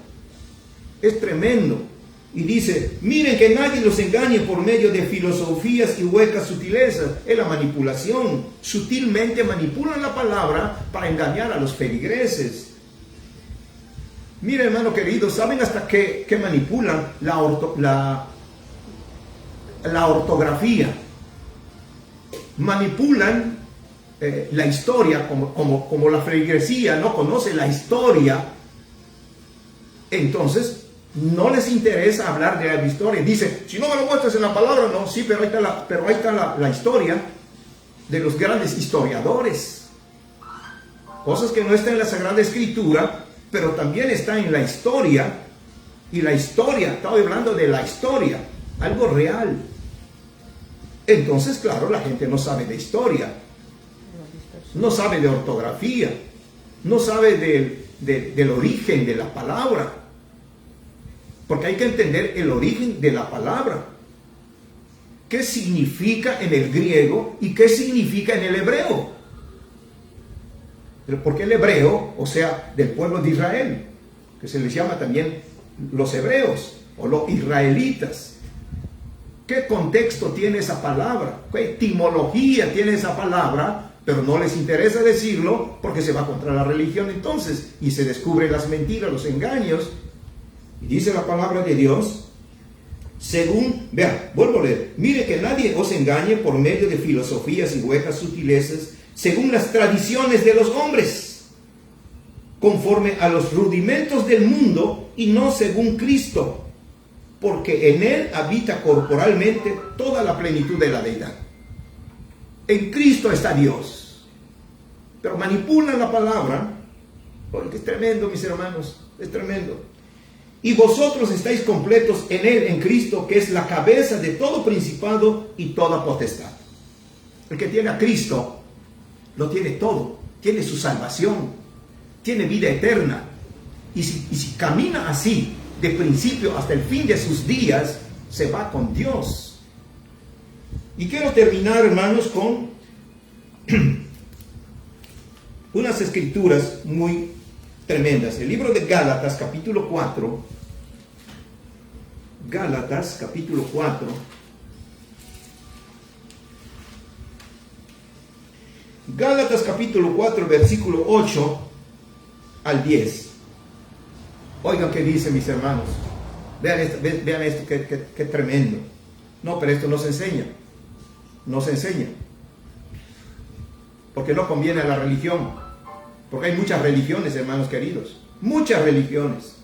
Speaker 2: Y dice: miren que nadie los engañe por medio de filosofías y huecas sutilezas. Es la manipulación. Sutilmente manipulan la palabra para engañar a los feligreses. Miren, hermano querido, ¿saben hasta qué manipulan la ortografía? Manipulan la historia, como la feligresía no conoce la historia. Entonces no les interesa hablar de la historia. Dice: si no me lo muestras en la palabra, no, sí, pero ahí está la historia de los grandes historiadores. Cosas que no están en la Sagrada Escritura, pero también está en la historia Y la historia, estaba hablando de la historia, algo real. Entonces, claro, la gente no sabe de historia, no sabe de ortografía, no sabe del origen de la palabra. Porque hay que entender el origen de la palabra. ¿Qué significa en el griego y qué significa en el hebreo? Porque el hebreo, o sea, del pueblo de Israel, que se les llama también los hebreos o los israelitas. ¿Qué contexto tiene esa palabra? ¿Qué etimología tiene esa palabra? Pero no les interesa decirlo porque se va contra la religión entonces y se descubren las mentiras, los engaños. Y dice la palabra de Dios, según, vean, vuelvo a leer, mire que nadie os engañe por medio de filosofías y huecas sutilezas, según las tradiciones de los hombres, conforme a los rudimentos del mundo y no según Cristo, porque en él habita corporalmente toda la plenitud de la deidad. En Cristo está Dios, pero manipulan la palabra, porque es tremendo, mis hermanos, es tremendo. Y vosotros estáis completos en él, en Cristo, que es la cabeza de todo principado y toda potestad. El que tiene a Cristo, lo tiene todo, tiene su salvación, tiene vida eterna. Y si camina así, de principio hasta el fin de sus días, se va con Dios. Y quiero terminar, hermanos, con unas escrituras muy tremendas. El libro de Gálatas, capítulo 4. Gálatas, capítulo 4. Gálatas, capítulo 4, versículo 8 al 10. Oigan qué dice, mis hermanos. Vean esto, qué tremendo. No, pero esto no se enseña. No se enseña. Porque no conviene a la religión. Porque hay muchas religiones, hermanos queridos. Muchas religiones.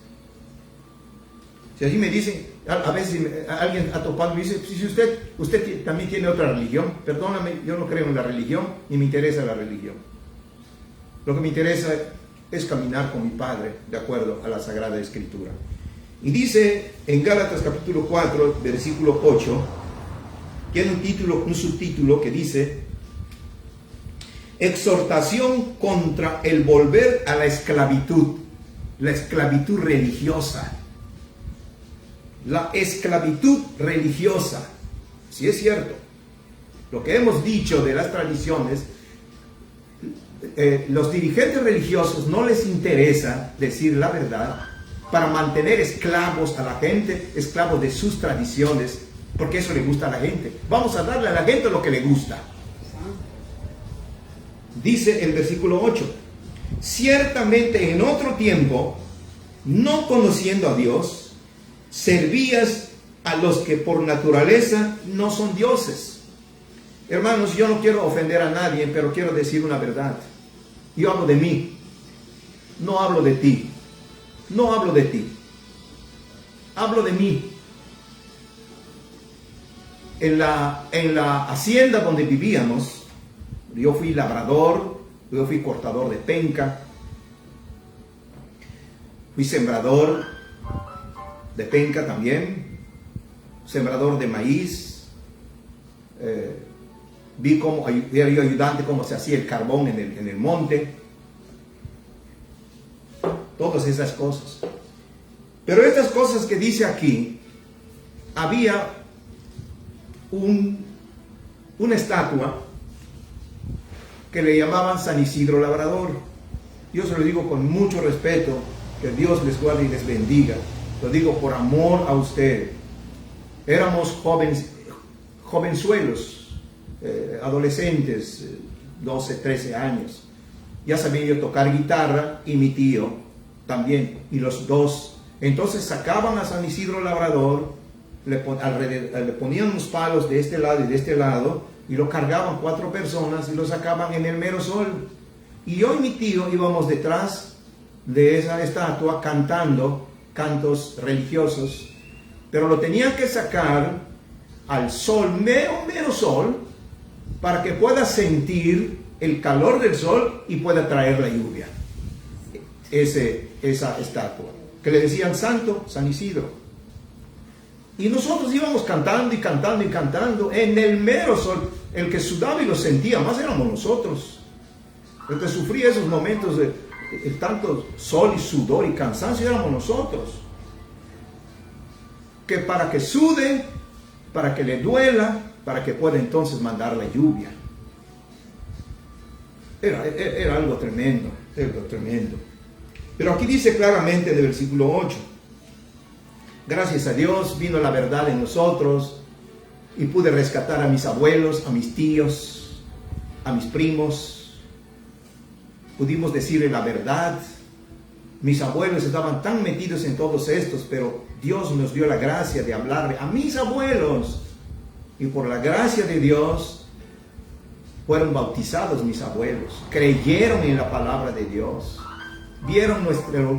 Speaker 2: Si así me dicen, a veces alguien ha topado y me dice, si usted también tiene otra religión, perdóname, yo no creo en la religión, ni me interesa la religión. Lo que me interesa es caminar con mi Padre, de acuerdo a la Sagrada Escritura. Y dice en Gálatas capítulo 4, versículo 8, tiene un subtítulo que dice, exhortación contra el volver a la esclavitud religiosa. La esclavitud religiosa. Si es cierto, lo que hemos dicho de las tradiciones, los dirigentes religiosos no les interesa decir la verdad para mantener esclavos a la gente, esclavos de sus tradiciones, porque eso le gusta a la gente. Vamos a darle a la gente lo que le gusta. Dice el versículo 8, ciertamente en otro tiempo, no conociendo a Dios, servías a los que por naturaleza no son dioses. Hermanos, yo no quiero ofender a nadie, pero quiero decir una verdad. Yo hablo de mí, no hablo de ti, no hablo de ti, hablo de mí. En la hacienda donde vivíamos, yo fui labrador, yo fui cortador de penca, fui sembrador de penca también, sembrador de maíz, vi cómo, era yo ayudante cómo se hacía el carbón en el monte, todas esas cosas. Pero estas cosas que dice aquí, había una estatua que le llamaban San Isidro Labrador. Yo se lo digo con mucho respeto, que Dios les guarde y les bendiga. Lo digo por amor a usted. Éramos jovenzuelos, adolescentes, 12, 13 años. Ya sabía yo tocar guitarra y mi tío también, y los dos. Entonces sacaban a San Isidro Labrador, le ponían unos palos de este lado y de este lado, y lo cargaban 4 personas y lo sacaban en el mero sol. Y yo y mi tío íbamos detrás de esa estatua cantando cantos religiosos, pero lo tenían que sacar al sol, mero sol, para que pueda sentir el calor del sol y pueda traer la lluvia. Esa estatua. que le decían Santo San Isidro. Y nosotros íbamos cantando y cantando y cantando en el mero sol. El que sudaba y lo sentía más éramos nosotros. El que sufría esos momentos de tanto sol y sudor y cansancio éramos nosotros. Que para que sude, para que le duela, para que pueda entonces mandar la lluvia. Era algo tremendo, algo tremendo. Pero aquí dice claramente en el versículo 8, gracias a Dios vino la verdad en nosotros y pude rescatar a mis abuelos, a mis tíos, a mis primos. Pudimos decirle la verdad. Mis abuelos estaban tan metidos en todos estos, pero Dios nos dio la gracia de hablarle a mis abuelos. Y por la gracia de Dios fueron bautizados mis abuelos. Creyeron en la palabra de Dios. Vieron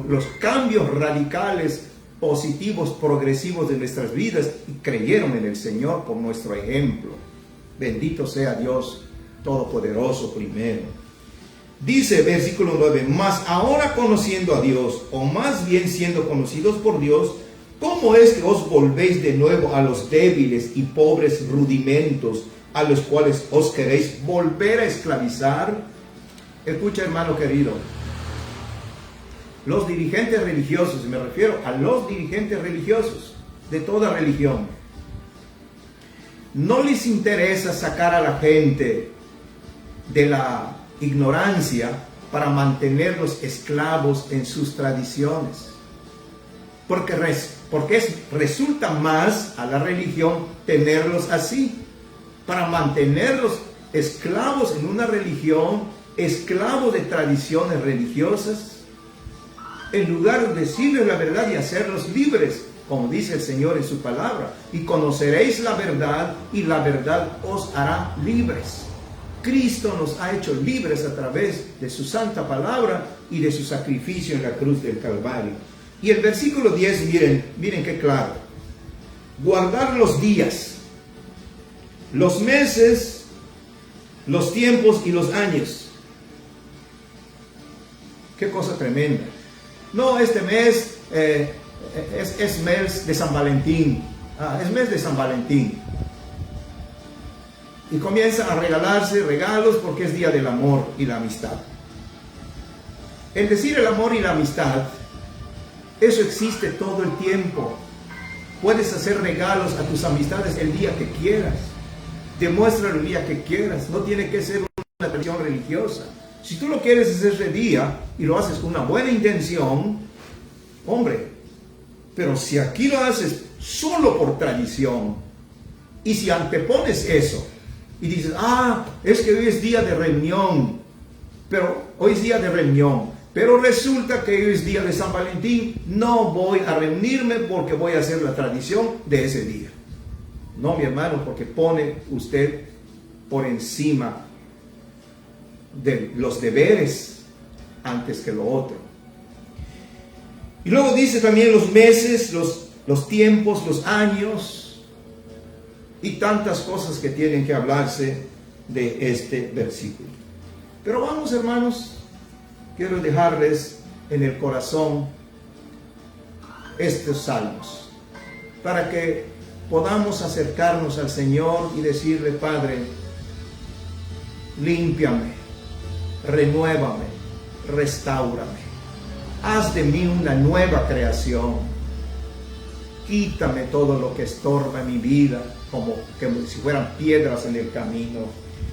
Speaker 2: los cambios radicales, positivos, progresivos de nuestras vidas y creyeron en el Señor por nuestro ejemplo. Bendito sea Dios Todopoderoso primero. Dice versículo 9, mas ahora conociendo a Dios, o más bien siendo conocidos por Dios, ¿cómo es que os volvéis de nuevo a los débiles y pobres rudimentos a los cuales os queréis volver a esclavizar? Escucha, hermano querido, los dirigentes religiosos, me refiero a los dirigentes religiosos de toda religión, no les interesa sacar a la gente de la ignorancia para mantenerlos esclavos en sus tradiciones, porque resulta más a la religión tenerlos así, para mantenerlos esclavos en una religión, esclavos de tradiciones religiosas, en lugar de decirles la verdad y hacerlos libres, como dice el Señor en su palabra, y conoceréis la verdad y la verdad os hará libres. Cristo nos ha hecho libres a través de su santa palabra y de su sacrificio en la cruz del Calvario. Y el versículo 10, miren qué claro. Guardar los días, los meses, los tiempos y los años. Qué cosa tremenda. No, este mes es mes de San Valentín. Es mes de San Valentín. Y comienza a regalarse regalos porque es día del amor y la amistad. El decir el amor y la amistad, eso existe todo el tiempo. Puedes hacer regalos a tus amistades el día que quieras. Demuéstralo el día que quieras. No tiene que ser una tradición religiosa. Si tú lo quieres hacer ese día y lo haces con una buena intención, hombre, pero si aquí lo haces solo por tradición, y si antepones eso, y dices, es que hoy es día de reunión, pero resulta que hoy es día de San Valentín, no voy a reunirme porque voy a hacer la tradición de ese día. No, mi hermano, porque pone usted por encima de los deberes antes que lo otro. Y luego dice también los meses, los tiempos, los años, y tantas cosas que tienen que hablarse de este versículo. Pero vamos, hermanos, quiero dejarles en el corazón estos salmos, para que podamos acercarnos al Señor y decirle, Padre, límpiame, renuévame, restáurame, haz de mí una nueva creación, quítame todo lo que estorba mi vida, como si fueran piedras en el camino.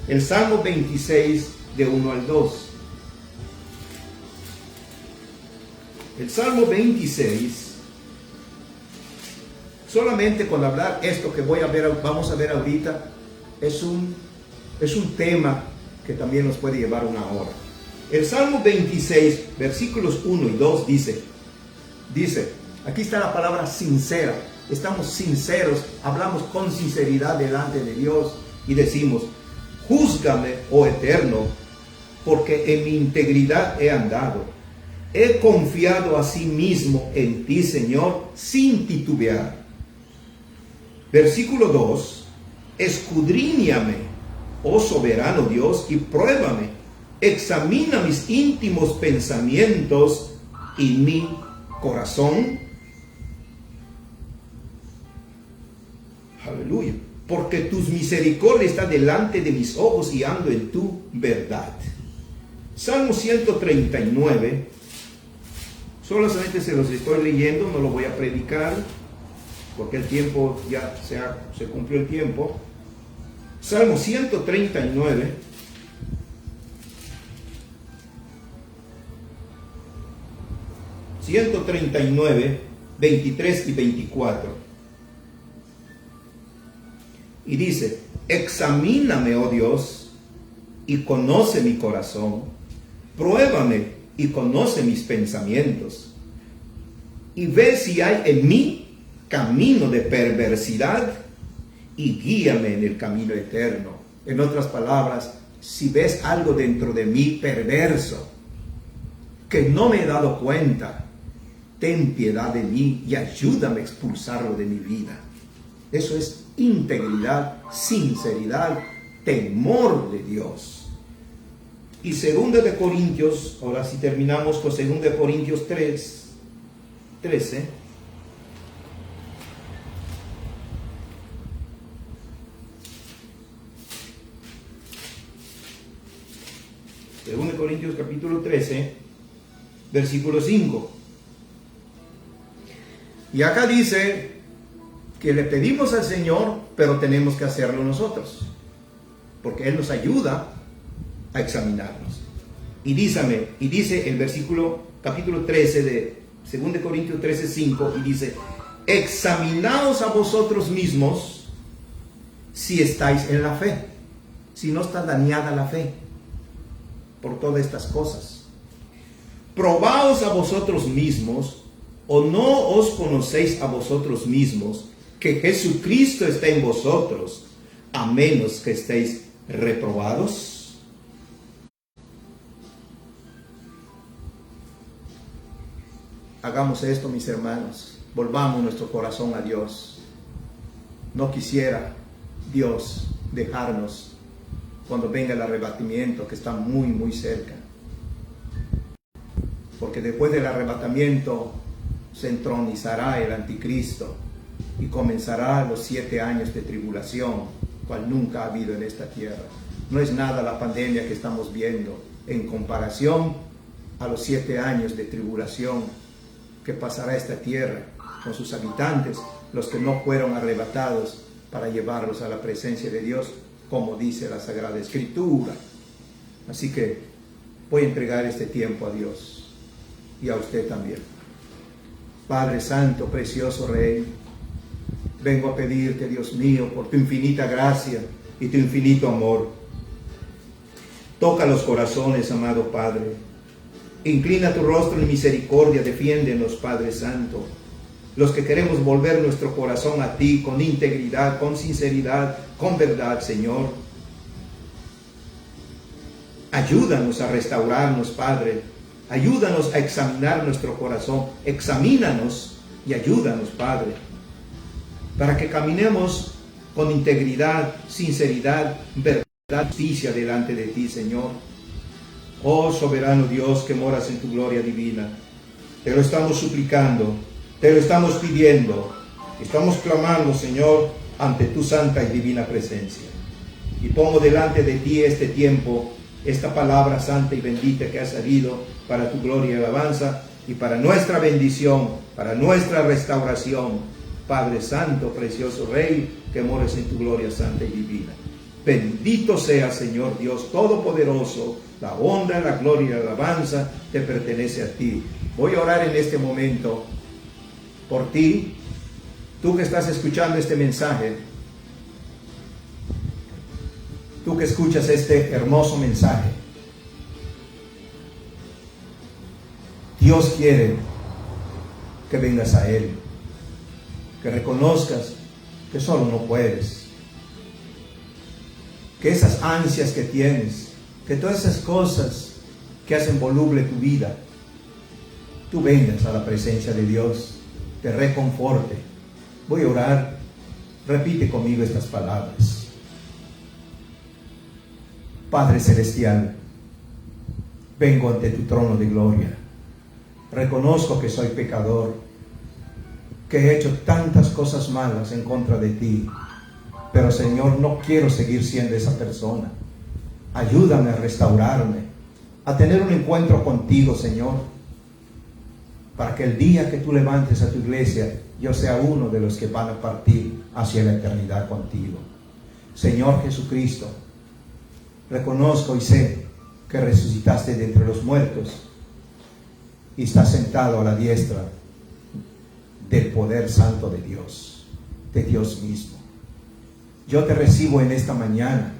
Speaker 2: El Salmo 26, de 1 al 2. El Salmo 26, solamente con hablar esto que vamos a ver ahorita, es un tema que también nos puede llevar una hora. El Salmo 26, versículos 1 y 2 dice, aquí está la palabra sincera. Estamos sinceros, hablamos con sinceridad delante de Dios y decimos, júzgame, oh Eterno, porque en mi integridad he andado. He confiado a sí mismo en ti, Señor, sin titubear. Versículo 2, escudriñame, oh soberano Dios, y pruébame. Examina mis íntimos pensamientos y mi corazón. Aleluya. Porque tus misericordias están delante de mis ojos y ando en tu verdad. Salmo 139. Solamente se los estoy leyendo, no lo voy a predicar, porque el tiempo ya se cumplió el tiempo. Salmo 139. ...139, 23 y 24... Y dice: examíname, oh Dios, y conoce mi corazón. Pruébame y conoce mis pensamientos. Y ve si hay en mí camino de perversidad, y guíame en el camino eterno. En otras palabras, si ves algo dentro de mí perverso, que no me he dado cuenta, ten piedad de mí y ayúdame a expulsarlo de mi vida. Eso es integridad, sinceridad, temor de Dios. Y 2 de Corintios, ahora sí terminamos con 2 de Corintios 3, 13. Según de Corintios capítulo 13, versículo 5. Y acá dice que le pedimos al Señor, pero tenemos que hacerlo nosotros, porque Él nos ayuda a examinarnos. Y dice el versículo, capítulo 13 de 2 de Corintios 13, 5, y dice: examinaos a vosotros mismos si estáis en la fe, si no está dañada la fe por todas estas cosas. Probaos a vosotros mismos, o no os conocéis a vosotros mismos, que Jesucristo está en vosotros, a menos que estéis reprobados. Hagamos esto, mis hermanos. Volvamos nuestro corazón a Dios. No quisiera Dios dejarnos cuando venga el arrebatamiento, que está muy, muy cerca. Porque después del arrebatamiento se entronizará el anticristo y comenzará los 7 años de tribulación, cual nunca ha habido en esta tierra. No es nada la pandemia que estamos viendo en comparación a los 7 años de tribulación que pasará esta tierra con sus habitantes, los que no fueron arrebatados para llevarlos a la presencia de Dios, como dice la Sagrada Escritura. Así que voy a entregar este tiempo a Dios y a usted también. Padre Santo, precioso Rey, vengo a pedirte, Dios mío, por tu infinita gracia y tu infinito amor. Toca los corazones, amado Padre. Inclina tu rostro en misericordia, defiéndenos, Padre Santo. Los que queremos volver nuestro corazón a ti con integridad, con sinceridad, con verdad, Señor. Ayúdanos a restaurarnos, Padre. Ayúdanos a examinar nuestro corazón. Examínanos y ayúdanos, Padre, para que caminemos con integridad, sinceridad, verdad, justicia delante de ti, Señor. Oh soberano Dios que moras en tu gloria divina, te lo estamos suplicando, te lo estamos pidiendo, estamos clamando, Señor, ante tu santa y divina presencia. Y pongo delante de ti este tiempo, esta palabra santa y bendita que ha salido para tu gloria y alabanza y para nuestra bendición, para nuestra restauración. Padre Santo, precioso Rey, que mores en tu gloria santa y divina. Bendito sea, Señor Dios Todopoderoso, la honra, la gloria y la alabanza te pertenece a ti. Voy a orar en este momento por ti, tú que estás escuchando este mensaje, tú que escuchas este hermoso mensaje. Dios quiere que vengas a Él, que reconozcas que solo no puedes, que esas ansias que tienes, que todas esas cosas que hacen voluble tu vida, tú vengas a la presencia de Dios, te reconforte. Voy a orar, repite conmigo estas palabras. Padre Celestial, vengo ante tu trono de gloria, Reconozco que soy pecador, que he hecho tantas cosas malas en contra de ti. Pero Señor, no quiero seguir siendo esa persona. Ayúdame a restaurarme, a tener un encuentro contigo, Señor, para que el día que tú levantes a tu iglesia, yo sea uno de los que van a partir hacia la eternidad contigo. Señor Jesucristo, reconozco y sé que resucitaste de entre los muertos y estás sentado a la diestra del poder santo de Dios mismo. Yo te recibo en esta mañana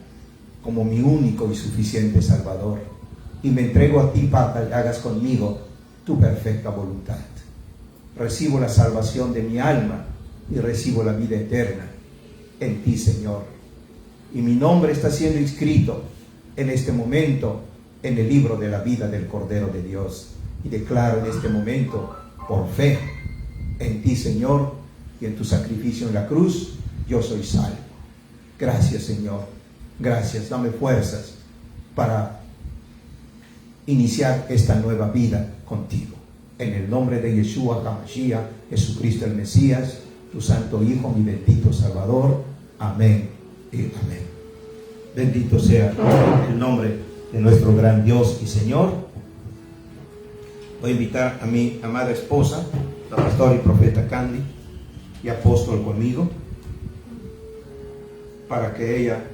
Speaker 2: como mi único y suficiente Salvador y me entrego a ti para que hagas conmigo tu perfecta voluntad. Recibo la salvación de mi alma y recibo la vida eterna en ti, Señor. Y mi nombre está siendo inscrito en este momento en el libro de la vida del Cordero de Dios. Y declaro en este momento, por fe en ti, Señor, y en tu sacrificio en la cruz, yo soy salvo. Gracias, Señor. Gracias. Dame fuerzas para iniciar esta nueva vida contigo. En el nombre de Yeshua HaMashiach, Jesucristo el Mesías, tu santo Hijo, mi bendito Salvador. Amén y amén. Bendito sea el nombre de nuestro gran Dios y Señor. Voy a invitar a mi amada esposa, la pastora y profeta Candy, y apóstol conmigo, para que ella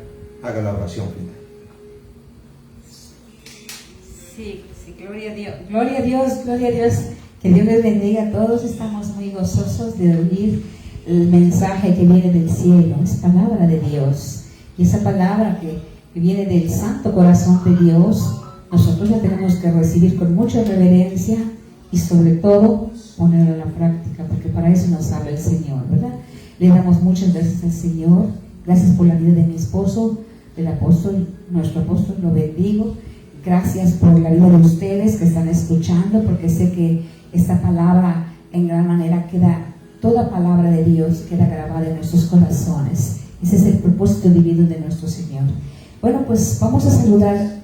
Speaker 2: haga la oración final.
Speaker 3: Sí, gloria a Dios, gloria a Dios, gloria a Dios. Que Dios les bendiga a todos. Estamos muy gozosos de oír el mensaje que viene del cielo. Es palabra de Dios. Y esa palabra que viene del santo corazón de Dios, nosotros la tenemos que recibir con mucha reverencia y sobre todo ponerla a la práctica, porque para eso nos habla el Señor, ¿verdad? Le damos muchas gracias al Señor. Gracias por la vida de mi esposo, del apóstol, nuestro apóstol, lo bendigo. Gracias por la vida de ustedes que están escuchando, porque sé que esta palabra en gran manera queda, toda palabra de Dios queda grabada en nuestros corazones. Ese es el propósito divino de nuestro Señor. Bueno, pues vamos a saludar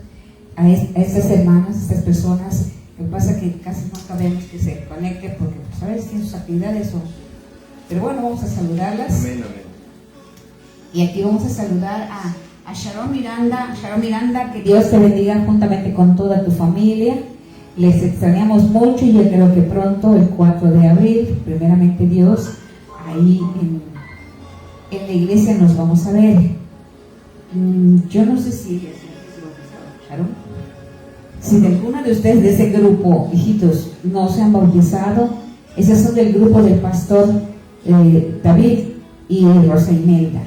Speaker 3: a estas hermanas, a estas personas. Lo que pasa es que casi no sabemos que se conecten porque, pues, a veces tienen sus actividades. Pero bueno, vamos a saludarlas.
Speaker 2: Amén, amén.
Speaker 3: Y aquí vamos a saludar a Sharon Miranda. Sharon Miranda, que Dios te bendiga juntamente con toda tu familia. Les extrañamos mucho y yo creo que pronto, el 4 de abril, primeramente Dios, ahí en la iglesia nos vamos a ver. Yo no sé si Sharon, si de alguna de ustedes de ese grupo, hijitos, no se han bautizado, esos son del grupo del pastor David y Rosa Imelda.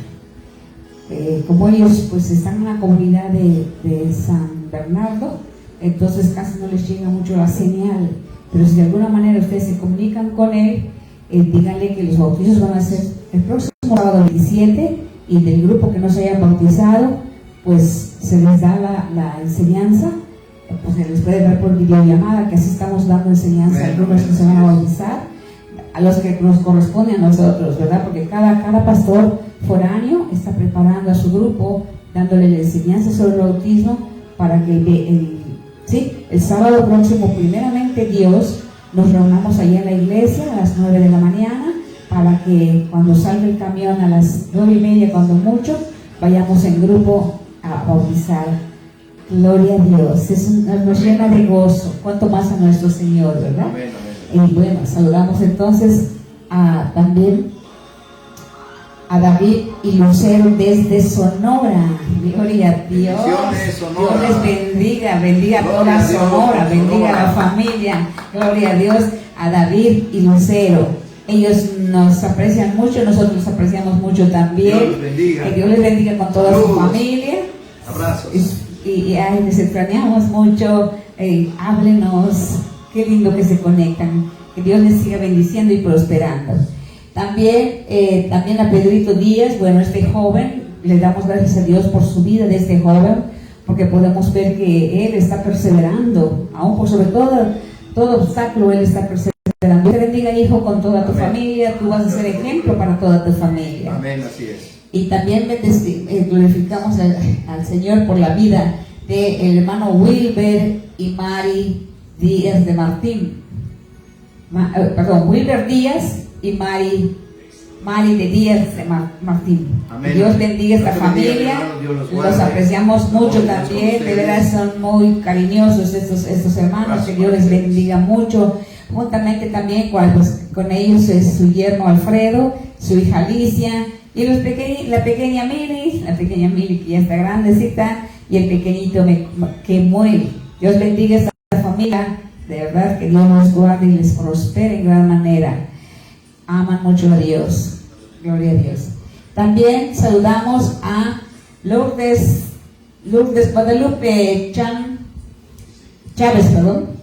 Speaker 3: Como ellos pues están en la comunidad de San Bernardo, entonces casi no les llega mucho la señal, pero si de alguna manera ustedes se comunican con él, díganle que los bautizos van a ser el próximo sábado 27, y del grupo que no se hayan bautizado, pues se les da la enseñanza, pues se les puede ver por videollamada, que así estamos dando enseñanza a algunos que se van a bautizar, a los que nos corresponde a nosotros, ¿verdad? Porque cada pastor foráneo está preparando a su grupo, dándole la enseñanza sobre el bautismo, para que el sábado próximo, primeramente Dios, nos reunamos allá en la iglesia a las 9 de la mañana, para que cuando salga el camión a las 9:30, cuando mucho, vayamos en grupo a bautizar. Gloria a Dios, nos llena de gozo, cuanto más a nuestro Señor, ¿verdad?
Speaker 2: Amén, amén.
Speaker 3: Y bueno, saludamos entonces también a David y Lucero desde Sonora. Gloria a Dios.
Speaker 2: Bendiciones, Sonora.
Speaker 3: Dios les bendiga a toda Sonora, bendiga a la familia. Gloria a Dios, a David y Lucero. Ellos nos aprecian mucho, nosotros los apreciamos mucho también.
Speaker 2: Dios les bendiga.
Speaker 3: Que Dios les bendiga con toda su familia.
Speaker 2: Abrazos.
Speaker 3: Y les extrañamos mucho. Háblenos. Qué lindo que se conectan. Que Dios les siga bendiciendo y prosperando. También a Pedrito Díaz, bueno, este joven, le damos gracias a Dios por su vida de este joven, porque podemos ver que él está perseverando, aún por sobre todo obstáculo, él está perseverando. Dios te bendiga, hijo, con toda tu familia. Tú vas a ser ejemplo para toda tu familia.
Speaker 2: Amén, así es.
Speaker 3: Y también glorificamos al Señor por la vida del hermano Wilber y Mari Díaz de Martín. Wilber Díaz y Mari de Díaz de Martín.
Speaker 2: Amén.
Speaker 3: Dios bendiga esta
Speaker 2: Dios bendiga,
Speaker 3: familia.
Speaker 2: hermano, Dios los
Speaker 3: Los
Speaker 2: guarde.
Speaker 3: apreciamos mucho
Speaker 2: Dios
Speaker 3: también.
Speaker 2: con
Speaker 3: De verdad
Speaker 2: ustedes.
Speaker 3: son muy cariñosos estos hermanos.
Speaker 2: Gracias
Speaker 3: Que Dios
Speaker 2: por
Speaker 3: les
Speaker 2: ustedes.
Speaker 3: bendiga mucho. Juntamente también con ellos es su yerno Alfredo, su hija Alicia y la pequeña Mili que ya está grandecita, y el pequeñito que muere. Dios bendiga esta familia. De verdad que Dios los guarde y les prospere en gran manera. Aman mucho a Dios. Gloria a Dios. También saludamos a Lourdes Guadalupe Chávez,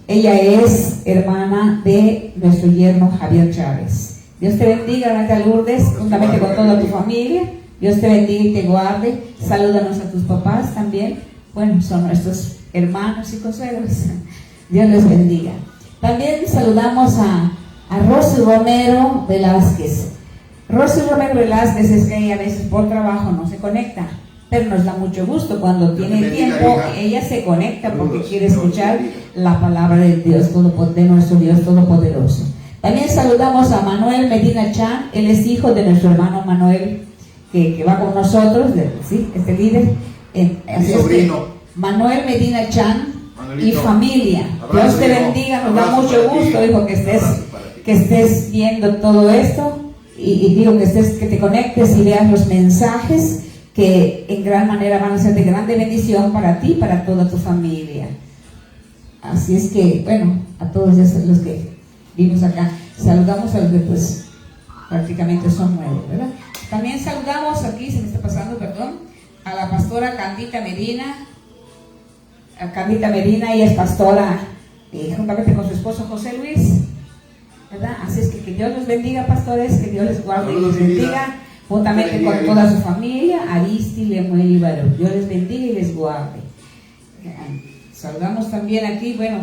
Speaker 3: Ella es hermana de nuestro yerno Javier Chávez. Dios te bendiga, hermana Lourdes, juntamente con toda tu familia. Dios te bendiga y te guarde. Salúdanos a tus papás también. Bueno, son nuestros hermanos y consuegros. Dios les bendiga. También saludamos a Rosy Romero Velázquez. Rosy Romero Velázquez es que ella a veces por trabajo no se conecta, pero nos da mucho gusto cuando
Speaker 2: Dios
Speaker 3: tiene
Speaker 2: te bendiga,
Speaker 3: tiempo.
Speaker 2: hija.
Speaker 3: Ella se conecta porque
Speaker 2: Saludos.
Speaker 3: quiere
Speaker 2: Dios te
Speaker 3: escuchar
Speaker 2: bendiga.
Speaker 3: la palabra de Dios, de nuestro Dios Todopoderoso. También saludamos a Manuel Medina Chan. Él es hijo de nuestro hermano Manuel, que va con nosotros, ¿sí? Este líder. Así es
Speaker 2: sobrino.
Speaker 3: que Manuel Medina Chan y
Speaker 2: Manuelito.
Speaker 3: familia.
Speaker 2: Abrazo,
Speaker 3: Dios te
Speaker 2: hijo.
Speaker 3: bendiga, nos da
Speaker 2: Abrazo
Speaker 3: mucho
Speaker 2: para ti.
Speaker 3: gusto, hijo,
Speaker 2: Abrazo para ti.
Speaker 3: que estés viendo todo esto, y digo que te conectes y veas los mensajes que en gran manera van a ser de grande bendición para ti y para toda tu familia. Así es que, bueno, a todos los que vimos acá, saludamos a los que pues prácticamente son nuevos, ¿verdad? También saludamos aquí, se me está pasando, perdón, a la pastora Candita Medina. Ella es pastora juntamente con su esposo José Luis, ¿verdad? Así es que Dios los bendiga, pastores, que Dios les guarde y
Speaker 2: Saludos,
Speaker 3: les
Speaker 2: mi vida.
Speaker 3: bendiga, juntamente
Speaker 2: Bendiga,
Speaker 3: con
Speaker 2: hija.
Speaker 3: toda su familia, Aristi, Lemuel y Barón. Dios les bendiga y les guarde. Saludamos también aquí, bueno,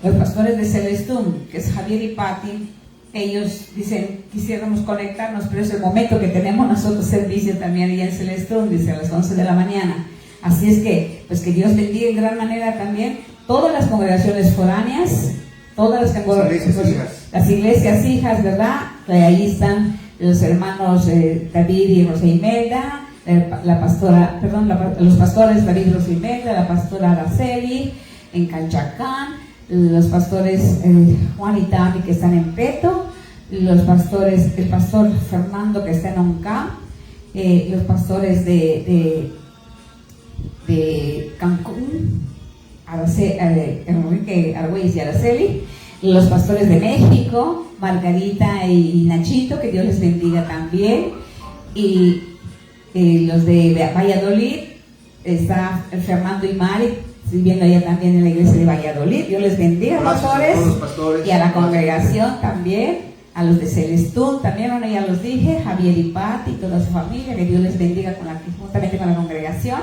Speaker 3: los pastores de Celestún, que es Javier y Patti. Ellos dicen, quisiéramos conectarnos, pero es el momento que tenemos nosotros servicio también allá en Celestún, dice a las 11 de la mañana. Así es que, pues que Dios bendiga en gran manera también todas las congregaciones foráneas, todas las iglesias hijas, ¿verdad? Que ahí están los hermanos David y Rosa Imelda, los pastores David y Rosa Imelda, la pastora Araceli en Calchacán, los pastores Juan y Tami que están en Peto, el pastor Fernando que está en Oncam, los pastores de Cancún, Enrique Argüelles y Araceli, los pastores de México, Margarita y Nachito, que Dios les bendiga también, y los de Valladolid, está Fernando y Mari sirviendo allá también en la iglesia de Valladolid. Dios les bendiga,
Speaker 2: Gracias a todos los pastores.
Speaker 3: y a la congregación también, a los de Celestún también, bueno, ya los dije, Javier y Pati y toda su familia, que Dios les bendiga juntamente con la congregación,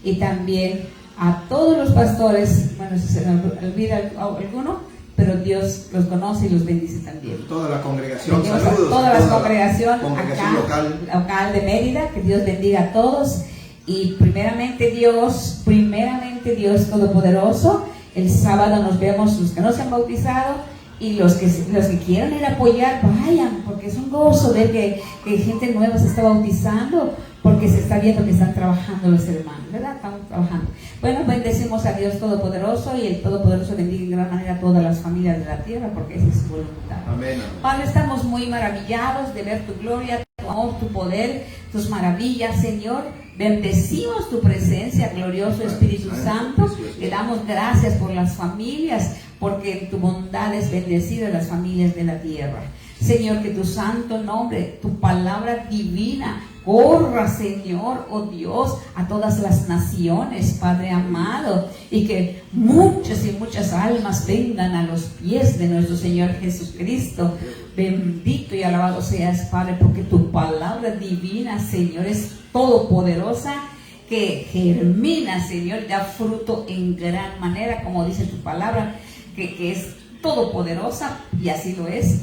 Speaker 3: y también a todos los pastores. Bueno, si se me olvida alguno, pero Dios los conoce y los bendice también.
Speaker 2: Toda la congregación,
Speaker 3: Bendiga
Speaker 2: saludos.
Speaker 3: a toda la congregación
Speaker 2: congregación
Speaker 3: acá, local de Mérida, que Dios bendiga a todos. Y primeramente Dios Todopoderoso, el sábado nos vemos los que no se han bautizado, y los que quieran ir a apoyar, vayan, porque es un gozo ver que gente nueva se está bautizando, porque se está viendo que están trabajando los hermanos, ¿verdad? Estamos trabajando. Bueno, bendecimos a Dios Todopoderoso, y el Todopoderoso bendiga en gran manera a todas las familias de la tierra, porque esa es su voluntad.
Speaker 2: Amén.
Speaker 3: Padre, estamos muy maravillados de ver tu gloria, tu amor, tu poder, tus maravillas, Señor. Bendecimos tu presencia, glorioso Espíritu Santo. Le damos gracias por las familias, porque en tu bondad es bendecida las familias de la tierra. Señor, que tu santo nombre, tu palabra divina, corra, Señor, oh Dios, a todas las naciones, Padre amado, y que muchas y muchas almas vengan a los pies de nuestro Señor Jesucristo. Bendito y alabado seas, Padre, porque tu palabra divina, Señor, es todopoderosa, que germina, Señor, da fruto en gran manera, como dice tu palabra, que es todopoderosa, y así lo es.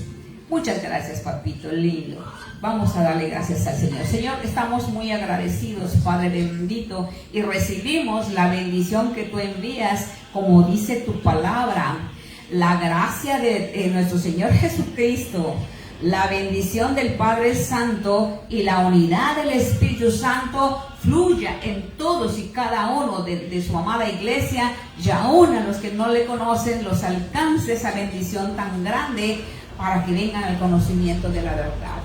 Speaker 3: Muchas gracias, papito lindo. Vamos a darle gracias al Señor. Señor, estamos muy agradecidos, Padre bendito, y recibimos la bendición que tú envías, como dice tu palabra. la gracia de nuestro Señor Jesucristo, la bendición del Padre Santo y la unidad del Espíritu Santo fluya en todos y cada uno de su amada iglesia, y aún a los que no le conocen los alcance esa bendición tan grande para que vengan al conocimiento de la verdad.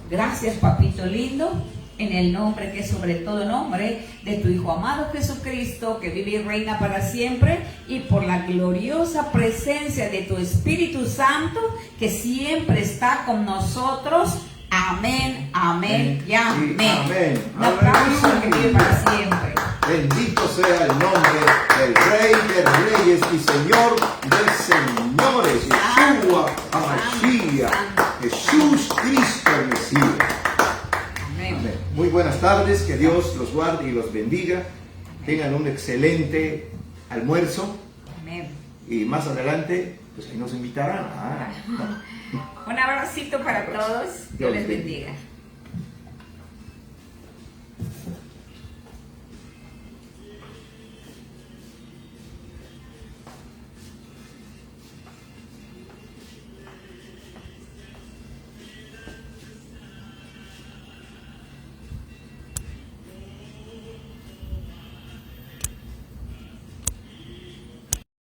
Speaker 3: Gracias, papito lindo, en el nombre que es sobre todo nombre de tu Hijo amado Jesucristo, que vive y reina para siempre, y por la gloriosa presencia de tu Espíritu Santo, que siempre está con nosotros. Amén, amén y amén.
Speaker 2: Amén.
Speaker 3: Un aplauso que vive para siempre.
Speaker 2: Bendito sea el nombre del Rey de Reyes y Señor de Señores, Yeshua HaMashiach, Jesús Cristo el Mesías. Amén. Muy buenas tardes, que Dios los guarde y los bendiga. Tengan un excelente almuerzo.
Speaker 3: Amén.
Speaker 2: Y más adelante, pues ahí nos invitarán.
Speaker 3: Un abracito para todos. Dios les bendiga.